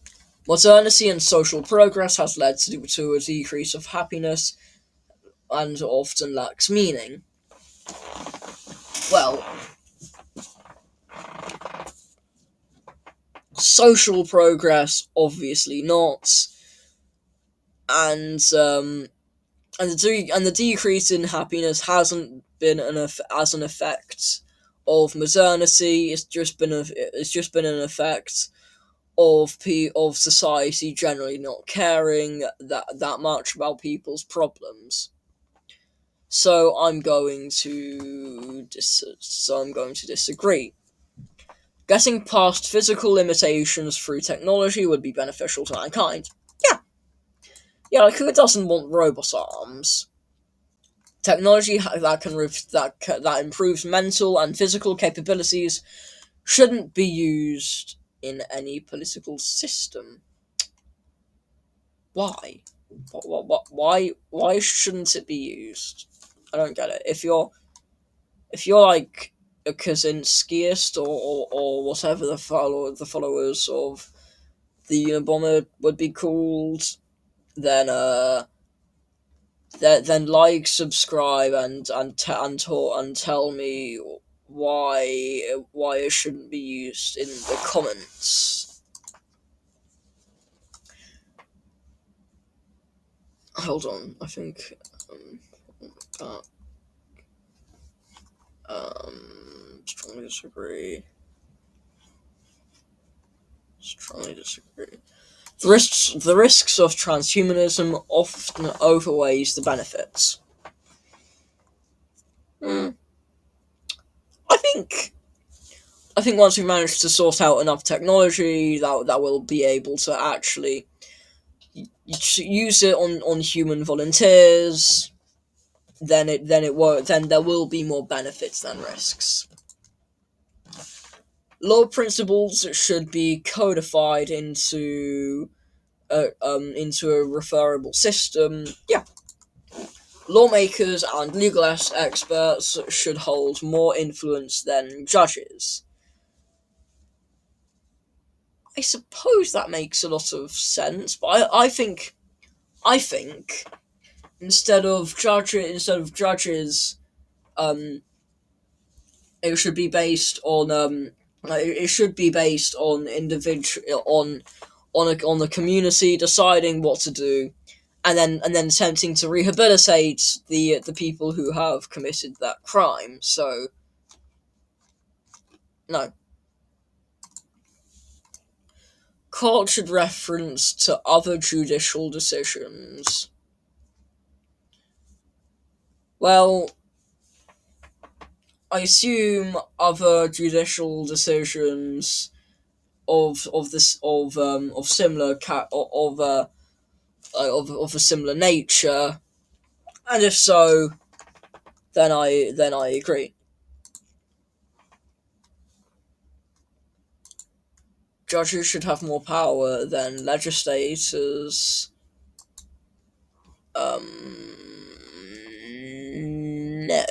Modernity and social progress has led to a decrease of happiness and often lacks meaning. Well, social progress obviously not, and the decrease in happiness hasn't been as an effect of modernity. It's just been an effect of society generally not caring that much about people's problems. So I'm going to disagree. Getting past physical limitations through technology would be beneficial to mankind. Yeah, yeah. Like who doesn't want robot arms? Technology that improves mental and physical capabilities shouldn't be used in any political system. Why? Why shouldn't it be used? I don't get it. If you're like a Kaczynskiist or whatever the followers of the Unabomber would be called, then then like, subscribe, and tell me why it shouldn't be used in the comments. Hold on, I think that strongly disagree. Strongly disagree. The risks of transhumanism often outweighs the benefits. Hmm. I think once we manage to sort out enough technology that will be able to actually use it on human volunteers, then there will be more benefits than risks. Law principles should be codified into a referable system. Yeah, lawmakers and legal experts should hold more influence than judges. I suppose that makes a lot of sense, but I think instead of judges, um, it should be based on it should be based on individual on the community deciding what to do, and then attempting to rehabilitate the people who have committed that crime. So no, court should reference to other judicial decisions. Well, I assume other judicial decisions of similar of a similar nature, and if so, then I agree. Judges should have more power than legislators. No.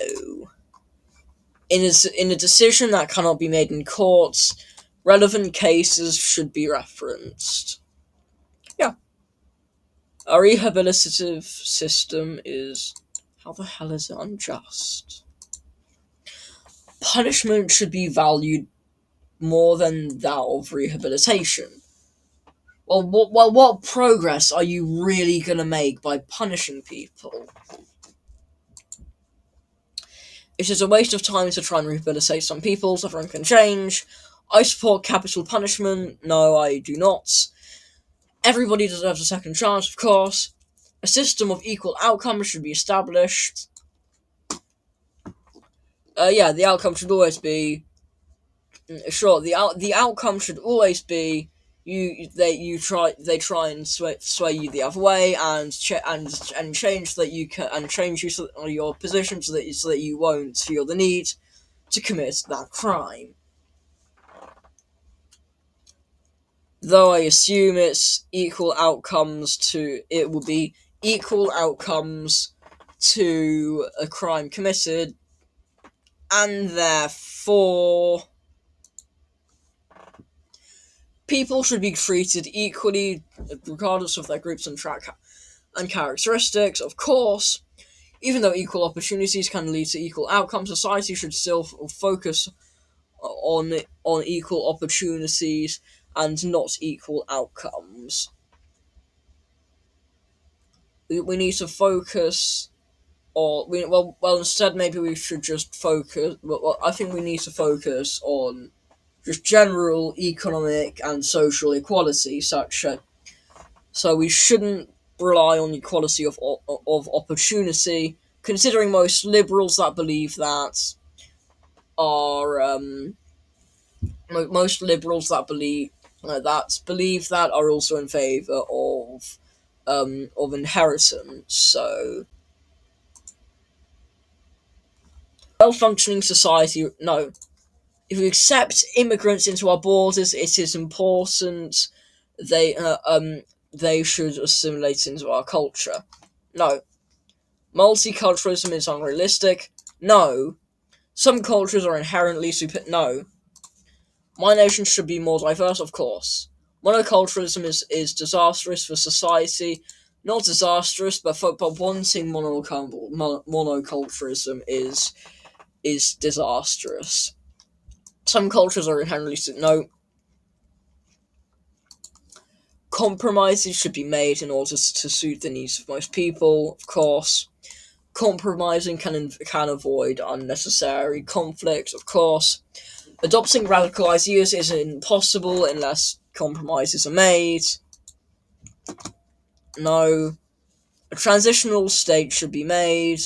In a decision that cannot be made in courts, relevant cases should be referenced. Yeah. A rehabilitative system is... How the hell is it unjust? punishment should be valued more than that of rehabilitation. Well, what progress are you really gonna make by punishing people? It is a waste of time to try and rehabilitate some people. Suffering can change. I support capital punishment. No, I do not. Everybody deserves a second chance, of course. A system of equal outcomes should be established. Yeah, the outcome should always be sure. The outcome should always be they try and sway you the other way and change that you can and change your position so that you won't feel the need to commit that crime. Though I assume it will be equal outcomes to a crime committed, and therefore people should be treated equally regardless of their groups and characteristics. Of course, even though equal opportunities can lead to equal outcomes, society should still focus on equal opportunities and not equal outcomes. We need to focus instead maybe we should just focus. I think we need to focus on just general economic and social equality, so we shouldn't rely on equality of opportunity. Considering most liberals that believe that are most liberals that believe that are also in favor of inheritance. So well-functioning society. No, if we accept immigrants into our borders, it is important they they should assimilate into our culture. No, multiculturalism is unrealistic. No, some cultures are inherently No, my nation should be more diverse. Of course, monoculturalism is disastrous for society. Not disastrous, but wanting monoculturalism is disastrous. Some cultures are inherently no. Compromises should be made in order to suit the needs of most people. Of course, compromising can avoid unnecessary conflict. Of course, adopting radical ideas is impossible unless compromises are made. No, a transitional state should be made.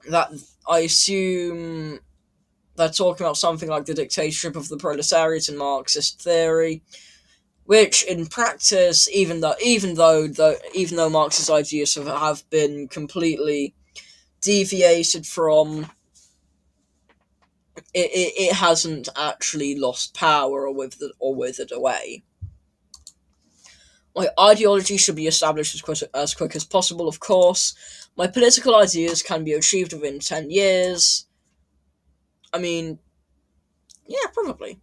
That I assume they're talking about something like the dictatorship of the proletariat in Marxist theory, which in practice, even though Marx's ideas have been completely deviated from, it hasn't actually lost power or withered away. My ideology should be established as quick as possible, of course. My political ideas can be achieved within 10 years. I mean, yeah, probably.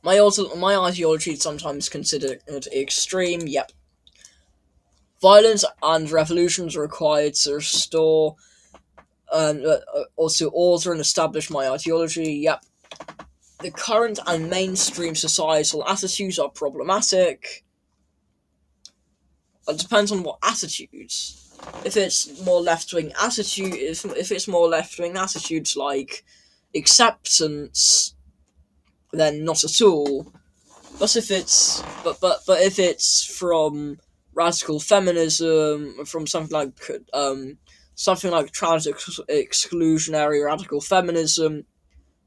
My ideology is sometimes considered extreme, yep. Violence and revolutions are required to restore or to alter and establish my ideology, yep. The current and mainstream societal attitudes are problematic. It depends on what attitudes. If it's more left-wing attitudes like acceptance, then not at all. But if it's from radical feminism, from something like trans exclusionary radical feminism,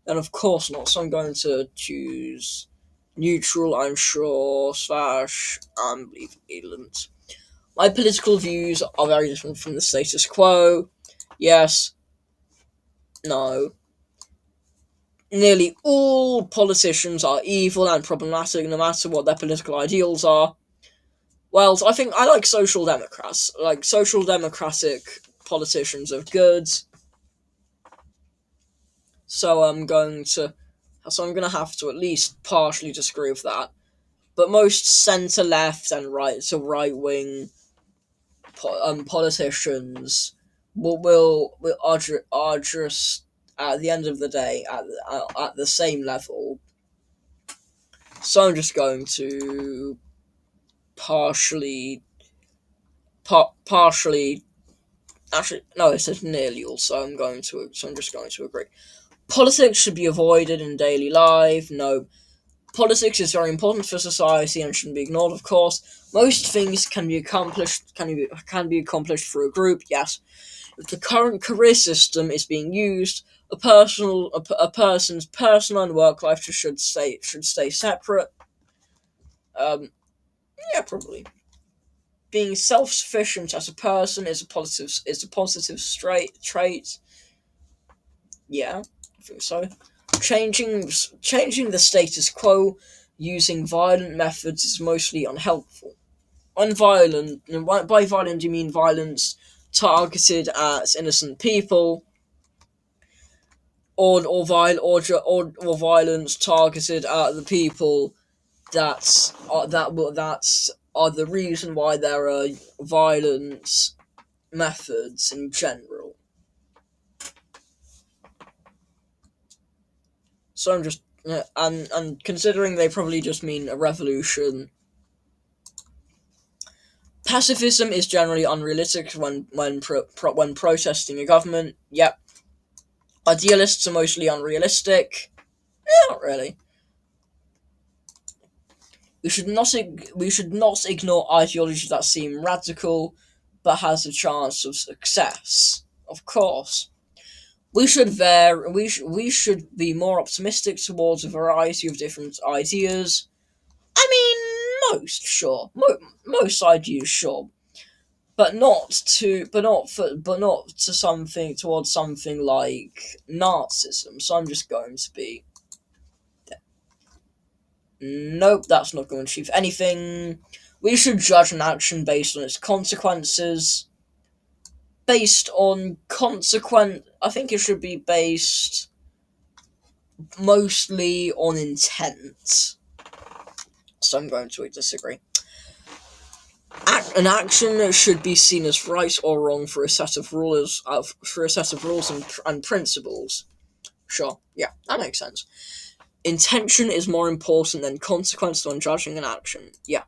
then of course not. So I'm going to choose neutral, I'm sure, / ambivalent. My political views are very different from the status quo. Yes. No. Nearly all politicians are evil and problematic, no matter what their political ideals are. Well, I think I like social democrats. Like, social democratic politicians are good. So I'm going to have to at least partially disagree with that. But most centre left and right wing politicians are just at the end of the day at the same level. So I'm just going to partially, partially. Actually, no, it says nearly all. So I'm just going to agree. Politics should be avoided in daily life. No, politics is very important for society and shouldn't be ignored. Of course, most things can be accomplished. Can be accomplished through a group. Yes, if the current career system is being used, a person's personal and work life should stay separate. Um, yeah, probably. Being self sufficient as a person is a positive straight trait. Yeah, I think so. Changing the status quo using violent methods is mostly unhelpful. Unviolent, and by violent do you mean violence targeted at innocent people, or violence targeted at the people that's are the reason why there are violence methods in general. So I'm just and considering they probably just mean a revolution. Pacifism is generally unrealistic when protesting a government. Yep. Idealists are mostly unrealistic. Not really. We should not ignore ideologies that seem radical, but has a chance of success. Of course, we should be more optimistic towards a variety of different ideas. I mean, most ideas, sure, but not to something towards something like Nazism. So I'm just going to be nope. That's not going to achieve anything. We should judge an action based on its consequences. Based on consequent, I think it should be based mostly on intent. So I'm going to disagree. An action should be seen as right or wrong for a set of rules and principles. Sure, yeah, that makes sense. Intention is more important than consequence when judging an action. Yeah.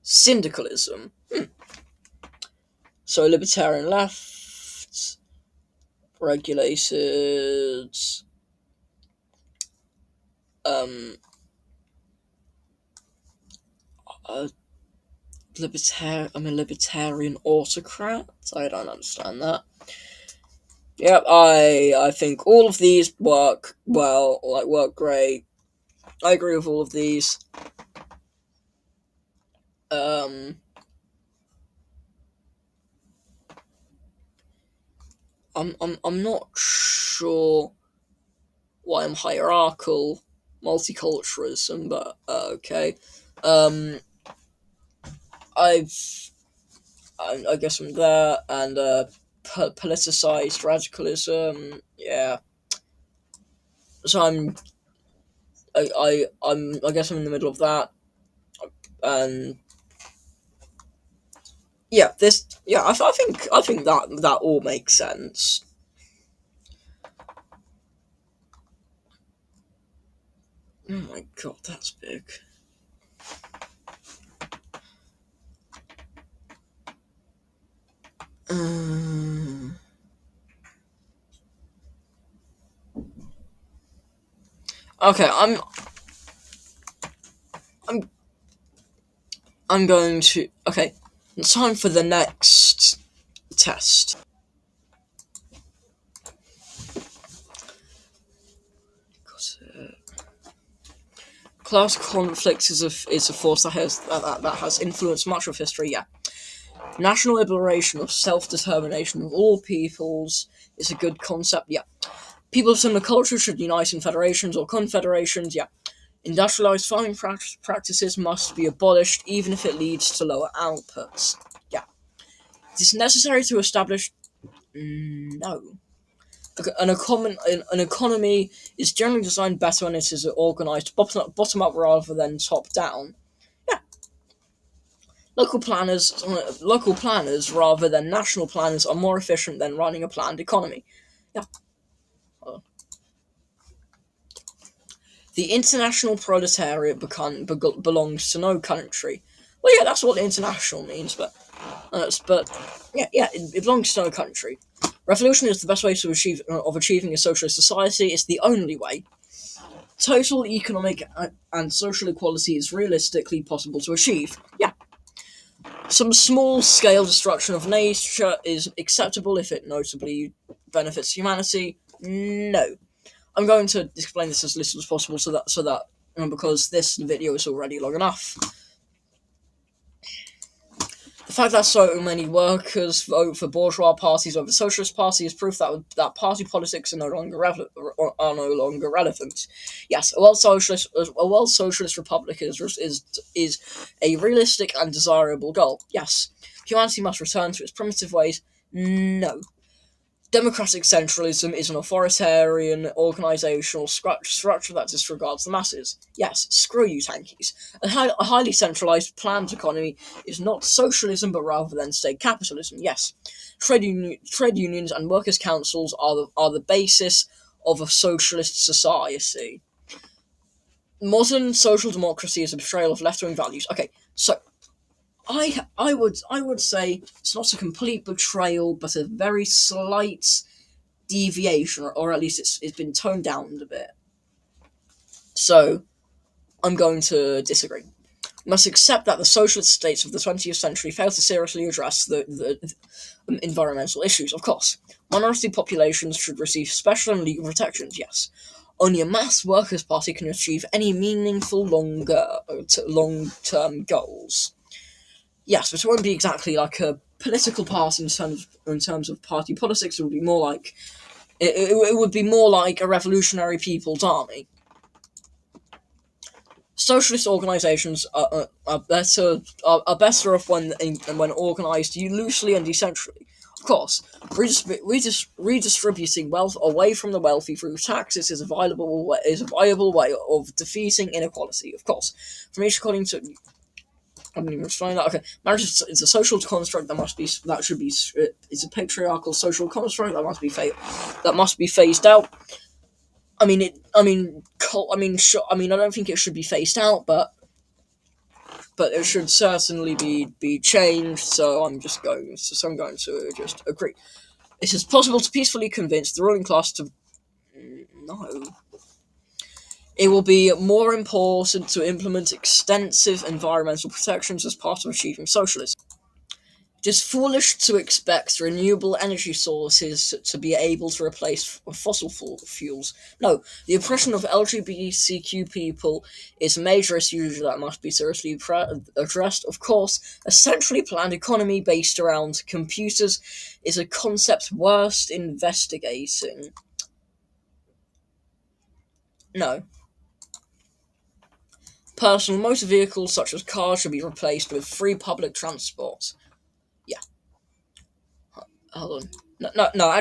Syndicalism. So libertarian left, regulated. Um. I'm a libertarian autocrat. I don't understand that. Yep, I think all of these work well, work great. I agree with all of these. Um, I'm not sure why I'm hierarchical multiculturalism, but okay. Um, I guess I'm there, and politicized radicalism. Yeah. So I guess I'm in the middle of that, and yeah, I think that all makes sense. Oh my god, that's big. Um, okay, I'm I'm going to okay. It's time for the next test. Class conflict is a force that has influenced much of history. Yeah, national liberation or self determination of all peoples is a good concept. Yeah, people of similar cultures should unite in federations or confederations. Yeah, industrialized farming practices must be abolished, even if it leads to lower outputs. Yeah, it is necessary to establish. No. An economy is generally designed better when it is organized bottom up rather than top down. Yeah, Local planners rather than national planners are more efficient than running a planned economy. Yeah. Uh, the international proletariat belongs to no country. Well, yeah, that's what international means, but yeah, it belongs to no country. Revolution is the best way to achieving a socialist society. It's the only way. Total economic and social equality is realistically possible to achieve. Yeah. Some small scale destruction of nature is acceptable if it notably benefits humanity. No. I'm going to explain this as little as possible so that because this video is already long enough. The fact that so many workers vote for bourgeois parties over socialist parties is proof that party politics are no longer relevant. Yes, a world socialist republic is a realistic and desirable goal. Yes, humanity must return to its primitive ways. No. Democratic centralism is an authoritarian organizational structure that disregards the masses. Yes, screw you, tankies. A highly centralized planned economy is not socialism, but rather than state capitalism. Yes, trade unions and workers' councils are the basis of a socialist society. Modern social democracy is a betrayal of left-wing values. Okay, so I would say it's not a complete betrayal, but a very slight deviation, or at least it's been toned down a bit. So I'm going to disagree. We must accept that the socialist states of the 20th century failed to seriously address the environmental issues. Of course, minority populations should receive special and legal protections. Yes, only a mass workers' party can achieve any meaningful long-term goals. Yes, but it won't be exactly like a political party in terms of party politics. It would be more like it would be more like a revolutionary people's army. Socialist organizations are better off when organized loosely and decentrally. Of course, redistributing wealth away from the wealthy through taxes is a viable way of defeating inequality. Of course, from each according to I didn't even explain that. Okay, marriage is a social construct it's a patriarchal social construct that must be phased out. I mean, I don't think it should be phased out, but it should certainly be changed. I'm going to just agree. It is possible to peacefully convince the ruling class to no. It will be more important to implement extensive environmental protections as part of achieving socialism. It is foolish to expect renewable energy sources to be able to replace fossil fuels. No, the oppression of LGBTQ people is a major issue that must be seriously addressed. Of course, a centrally planned economy based around computers is a concept worth investigating. No. Personal motor vehicles such as cars should be replaced with free public transport. Yeah, hold on. No,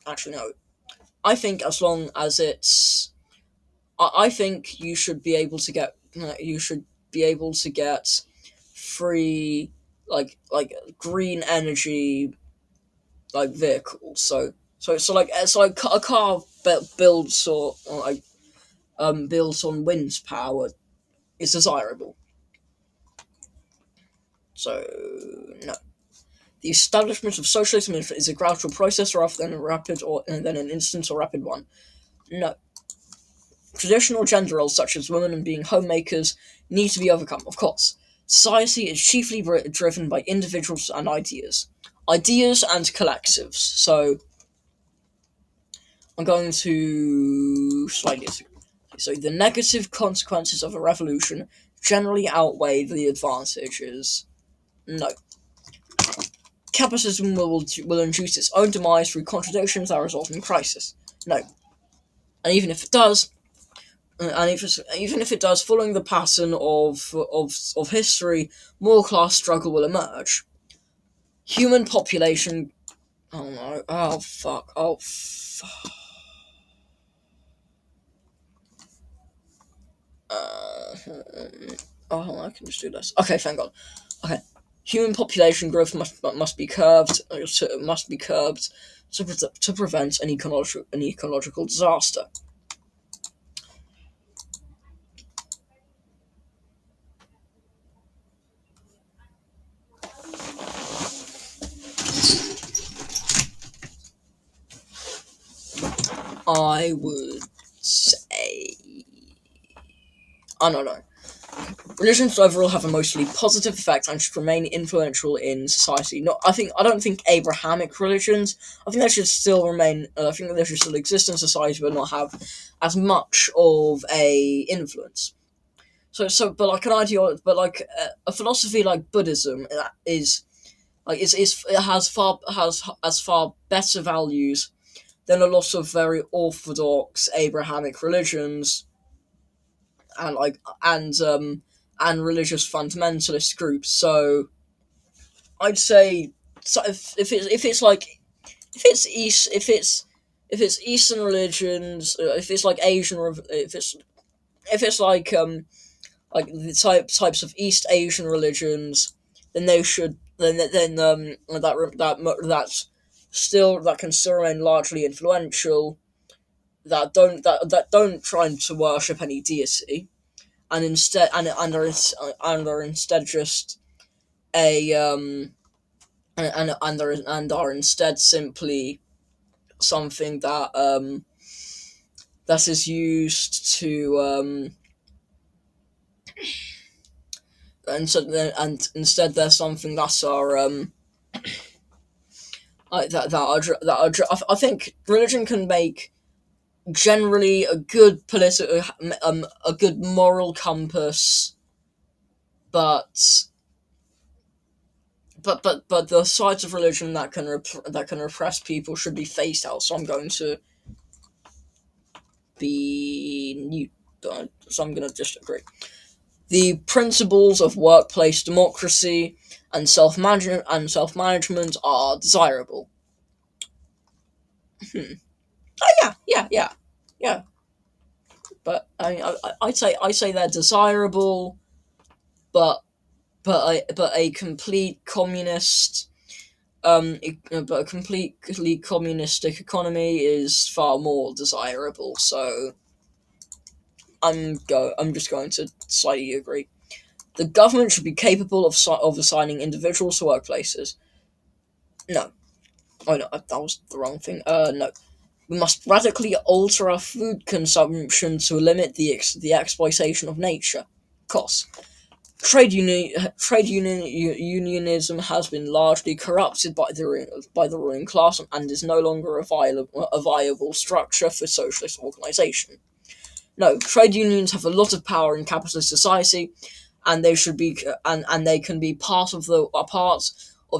actually no. I think as long as I think you should be able to get free green energy vehicles. So a car builds or like built on wind power is desirable. So no. The establishment of socialism is a gradual process rather than an instant or rapid one. No. Traditional gender roles, such as women and being homemakers, need to be overcome, of course. Society is chiefly driven by individuals and ideas. Ideas and collectives. So, I'm going to slightly disagree. So, the negative consequences of a revolution generally outweigh the advantages. No. Capitalism will induce its own demise through contradictions that result in crisis. No. And even if it does, even if it does, following the pattern of history, more class struggle will emerge. Human population. Oh no! Oh fuck! Oh fuck! Oh, I can just do this. Okay, thank God. Okay. Human population growth must be curbed. To prevent an ecological disaster. I would say, I don't know. Religions overall have a mostly positive effect and should remain influential in society. I don't think Abrahamic religions. I think they should still remain. I think they should still exist in society, but not have as much of a influence. But like an ideal, but like a philosophy like Buddhism is like it has far better values than a lot of very orthodox Abrahamic religions and and religious fundamentalist groups. So I'd say, so if it's like if it's Eastern religions, if it's like if it's like the types of East Asian religions, then they should that can still remain largely influential. That don't try to worship any deity, and instead and are instead just a and are instead simply something that is used to and instead they're something that are I think religion can make generally a good moral compass, but but the sides of religion that can repress people should be phased out. So I'm going to be new. So I'm going to just agree. The principles of workplace democracy and self management are desirable. Oh yeah. But I'd say they're desirable, but a complete communist but a completely communistic economy is far more desirable. So I'm just going to slightly agree. The government should be capable of assigning individuals to workplaces. No. Oh no, that was the wrong thing. No. We must radically alter our food consumption to limit the exploitation of nature. Costs. Unionism has been largely corrupted by the ruling class and is no longer a viable structure for socialist organisation. No, trade unions have a lot of power in capitalist society, and they should be and they can be part of the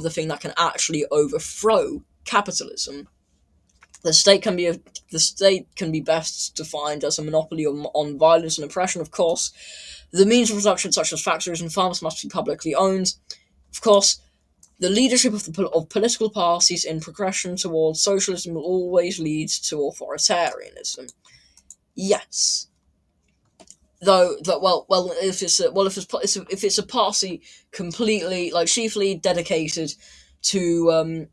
thing that can actually overthrow capitalism. The state can be best defined as a monopoly on violence and oppression. Of course, the means of production, such as factories and farms, must be publicly owned. Of course, the leadership of political parties in progression towards socialism will always lead to authoritarianism. Yes, though that if it's a party completely like chiefly dedicated to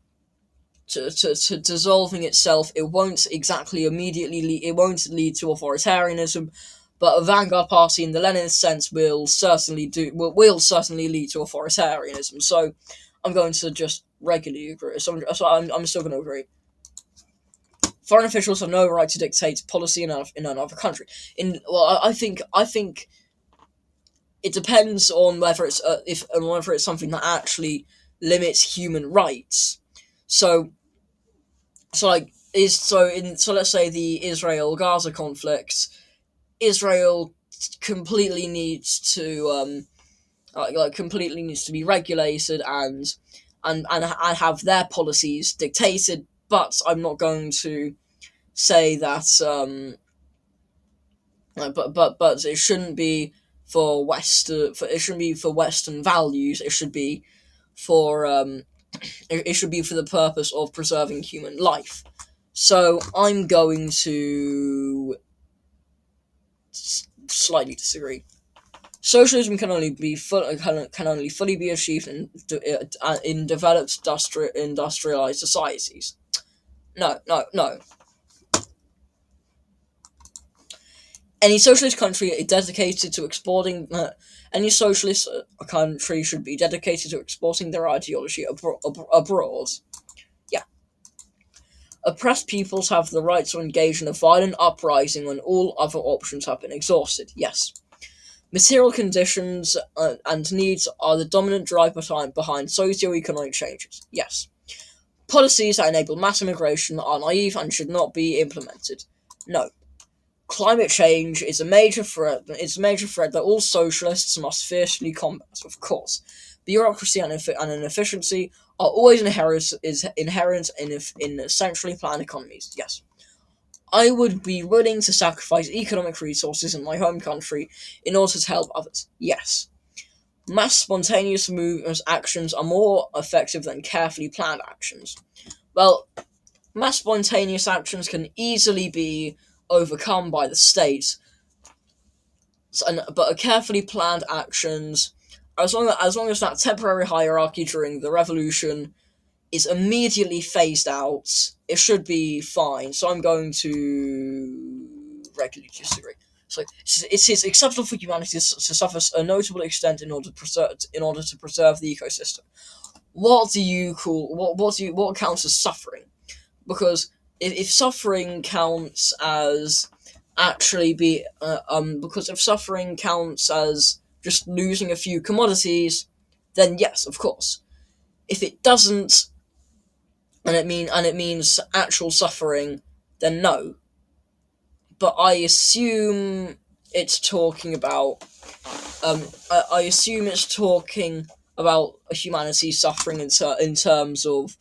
to dissolving itself, it won't exactly it won't lead to authoritarianism, but a vanguard party in the Leninist sense will certainly lead to authoritarianism. So I'm going to just regularly agree. I'm still going to agree. Foreign officials have no right to dictate policy in another country. I think it depends on whether it's something that actually limits human rights. So let's say the Israel Gaza conflict. Israel completely needs to completely needs to be regulated and have their policies dictated. But I'm not going to say that but it shouldn't be for it shouldn't be for Western values. It should be for it should be for the purpose of preserving human life. So I'm going to slightly disagree. Socialism can only fully be achieved in developed industrialized societies. No, no, no. Any socialist country dedicated to exporting any socialist country should be dedicated to exporting their ideology abroad. Yeah. Oppressed peoples have the right to engage in a violent uprising when all other options have been exhausted. Yes. Material conditions and needs are the dominant drive behind socio-economic changes. Yes. Policies that enable mass immigration are naive and should not be implemented. No. Climate change is a major threat. It's a major threat that all socialists must fiercely combat. Of course, bureaucracy and inefficiency are always inherent in centrally planned economies. Yes, I would be willing to sacrifice economic resources in my home country in order to help others. Yes, mass spontaneous movements actions are more effective than carefully planned actions. Well, mass spontaneous actions can easily be overcome by the state, but a carefully planned actions, as long as that temporary hierarchy during the revolution is immediately phased out, it should be fine. So I'm going to regularly disagree. So it is acceptable for humanity to suffer a notable extent in order to preserve the ecosystem. What do you call what counts as suffering? Because if suffering counts as because if suffering counts as just losing a few commodities, then yes, of course. If it doesn't, and it means actual suffering, then no. But I assume it's talking about I assume it's talking about humanity suffering in terms of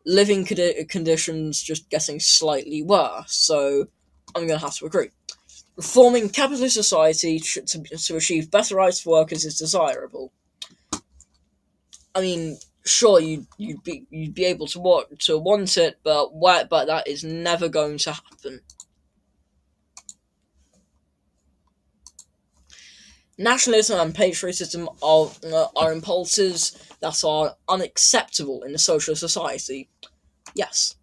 living conditions just getting slightly worse. So I'm going to have to agree. Reforming capitalist society to achieve better rights for workers is desirable. I mean, sure, you'd be able to want it, but that is never going to happen. Nationalism and patriotism are impulses that are unacceptable in a socialist society. Yes,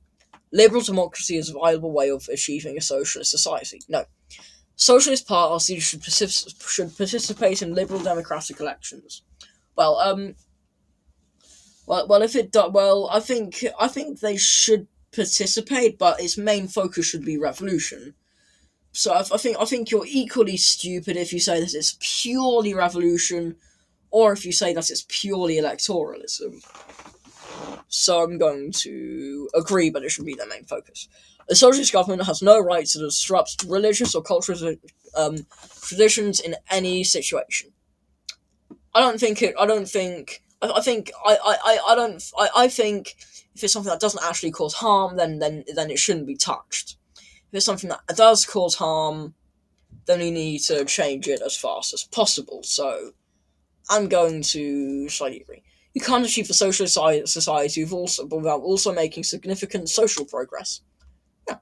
liberal democracy is a viable way of achieving a socialist society. No, socialist parties should participate in liberal democratic elections. Well, if it do, well, I think they should participate, but its main focus should be revolution. So I think you're equally stupid if you say that it's purely revolution, or if you say that it's purely electoralism. So I'm going to agree, but it should be their main focus. A socialist government has no right to disrupt religious or cultural traditions in any situation. I don't think it. I don't think. I think. I don't. I think if it's something that doesn't actually cause harm, then it shouldn't be touched. If it's something that does cause harm, then we need to change it as fast as possible. So I'm going to slightly agree. You can't achieve a socialist society without also making significant social progress. Yeah.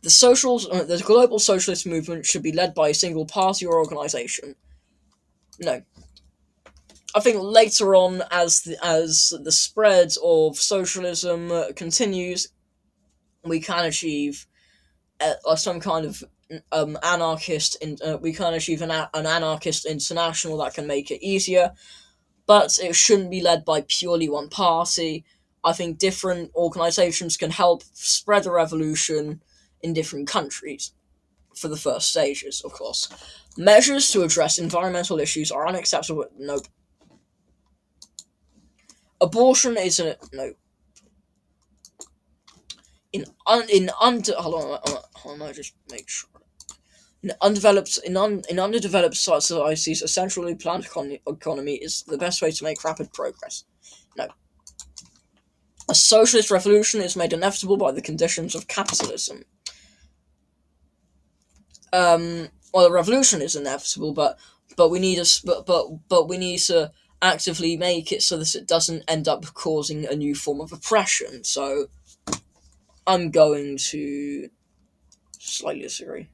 The global socialist movement should be led by a single party or organization. No, I think later on, as the spread of socialism continues, we can achieve some kind of anarchist. We can achieve an anarchist international that can make it easier, but it shouldn't be led by purely one party. I think different organizations can help spread a revolution in different countries for the first stages, of course. Measures to address environmental issues are unacceptable. No, abortion is a no. In under hold on, I just make sure. In underdeveloped societies, a centrally planned economy is the best way to make rapid progress. No, a socialist revolution is made inevitable by the conditions of capitalism. Well, a revolution is inevitable, but we need but we need to actively make it so that it doesn't end up causing a new form of oppression. So I'm going to slightly disagree.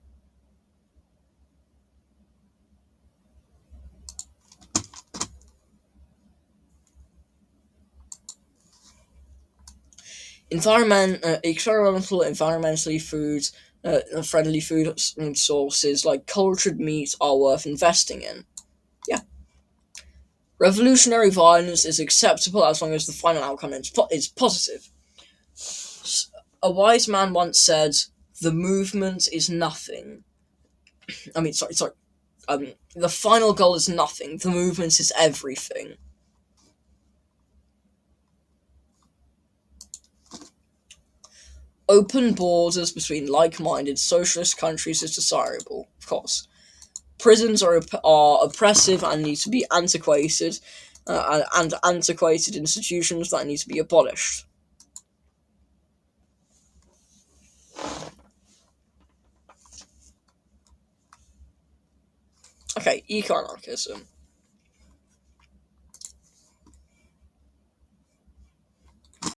Experimental, environmentally friendly food sources like cultured meat are worth investing in. Yeah. Revolutionary violence is acceptable as long as the final outcome is positive. A wise man once said, "The movement is nothing." I mean, sorry. The final goal is nothing. The movement is everything. Open borders between like-minded socialist countries is desirable, of course. Prisons are oppressive and need to be antiquated, and antiquated institutions that need to be abolished. Okay, eco-anarchism.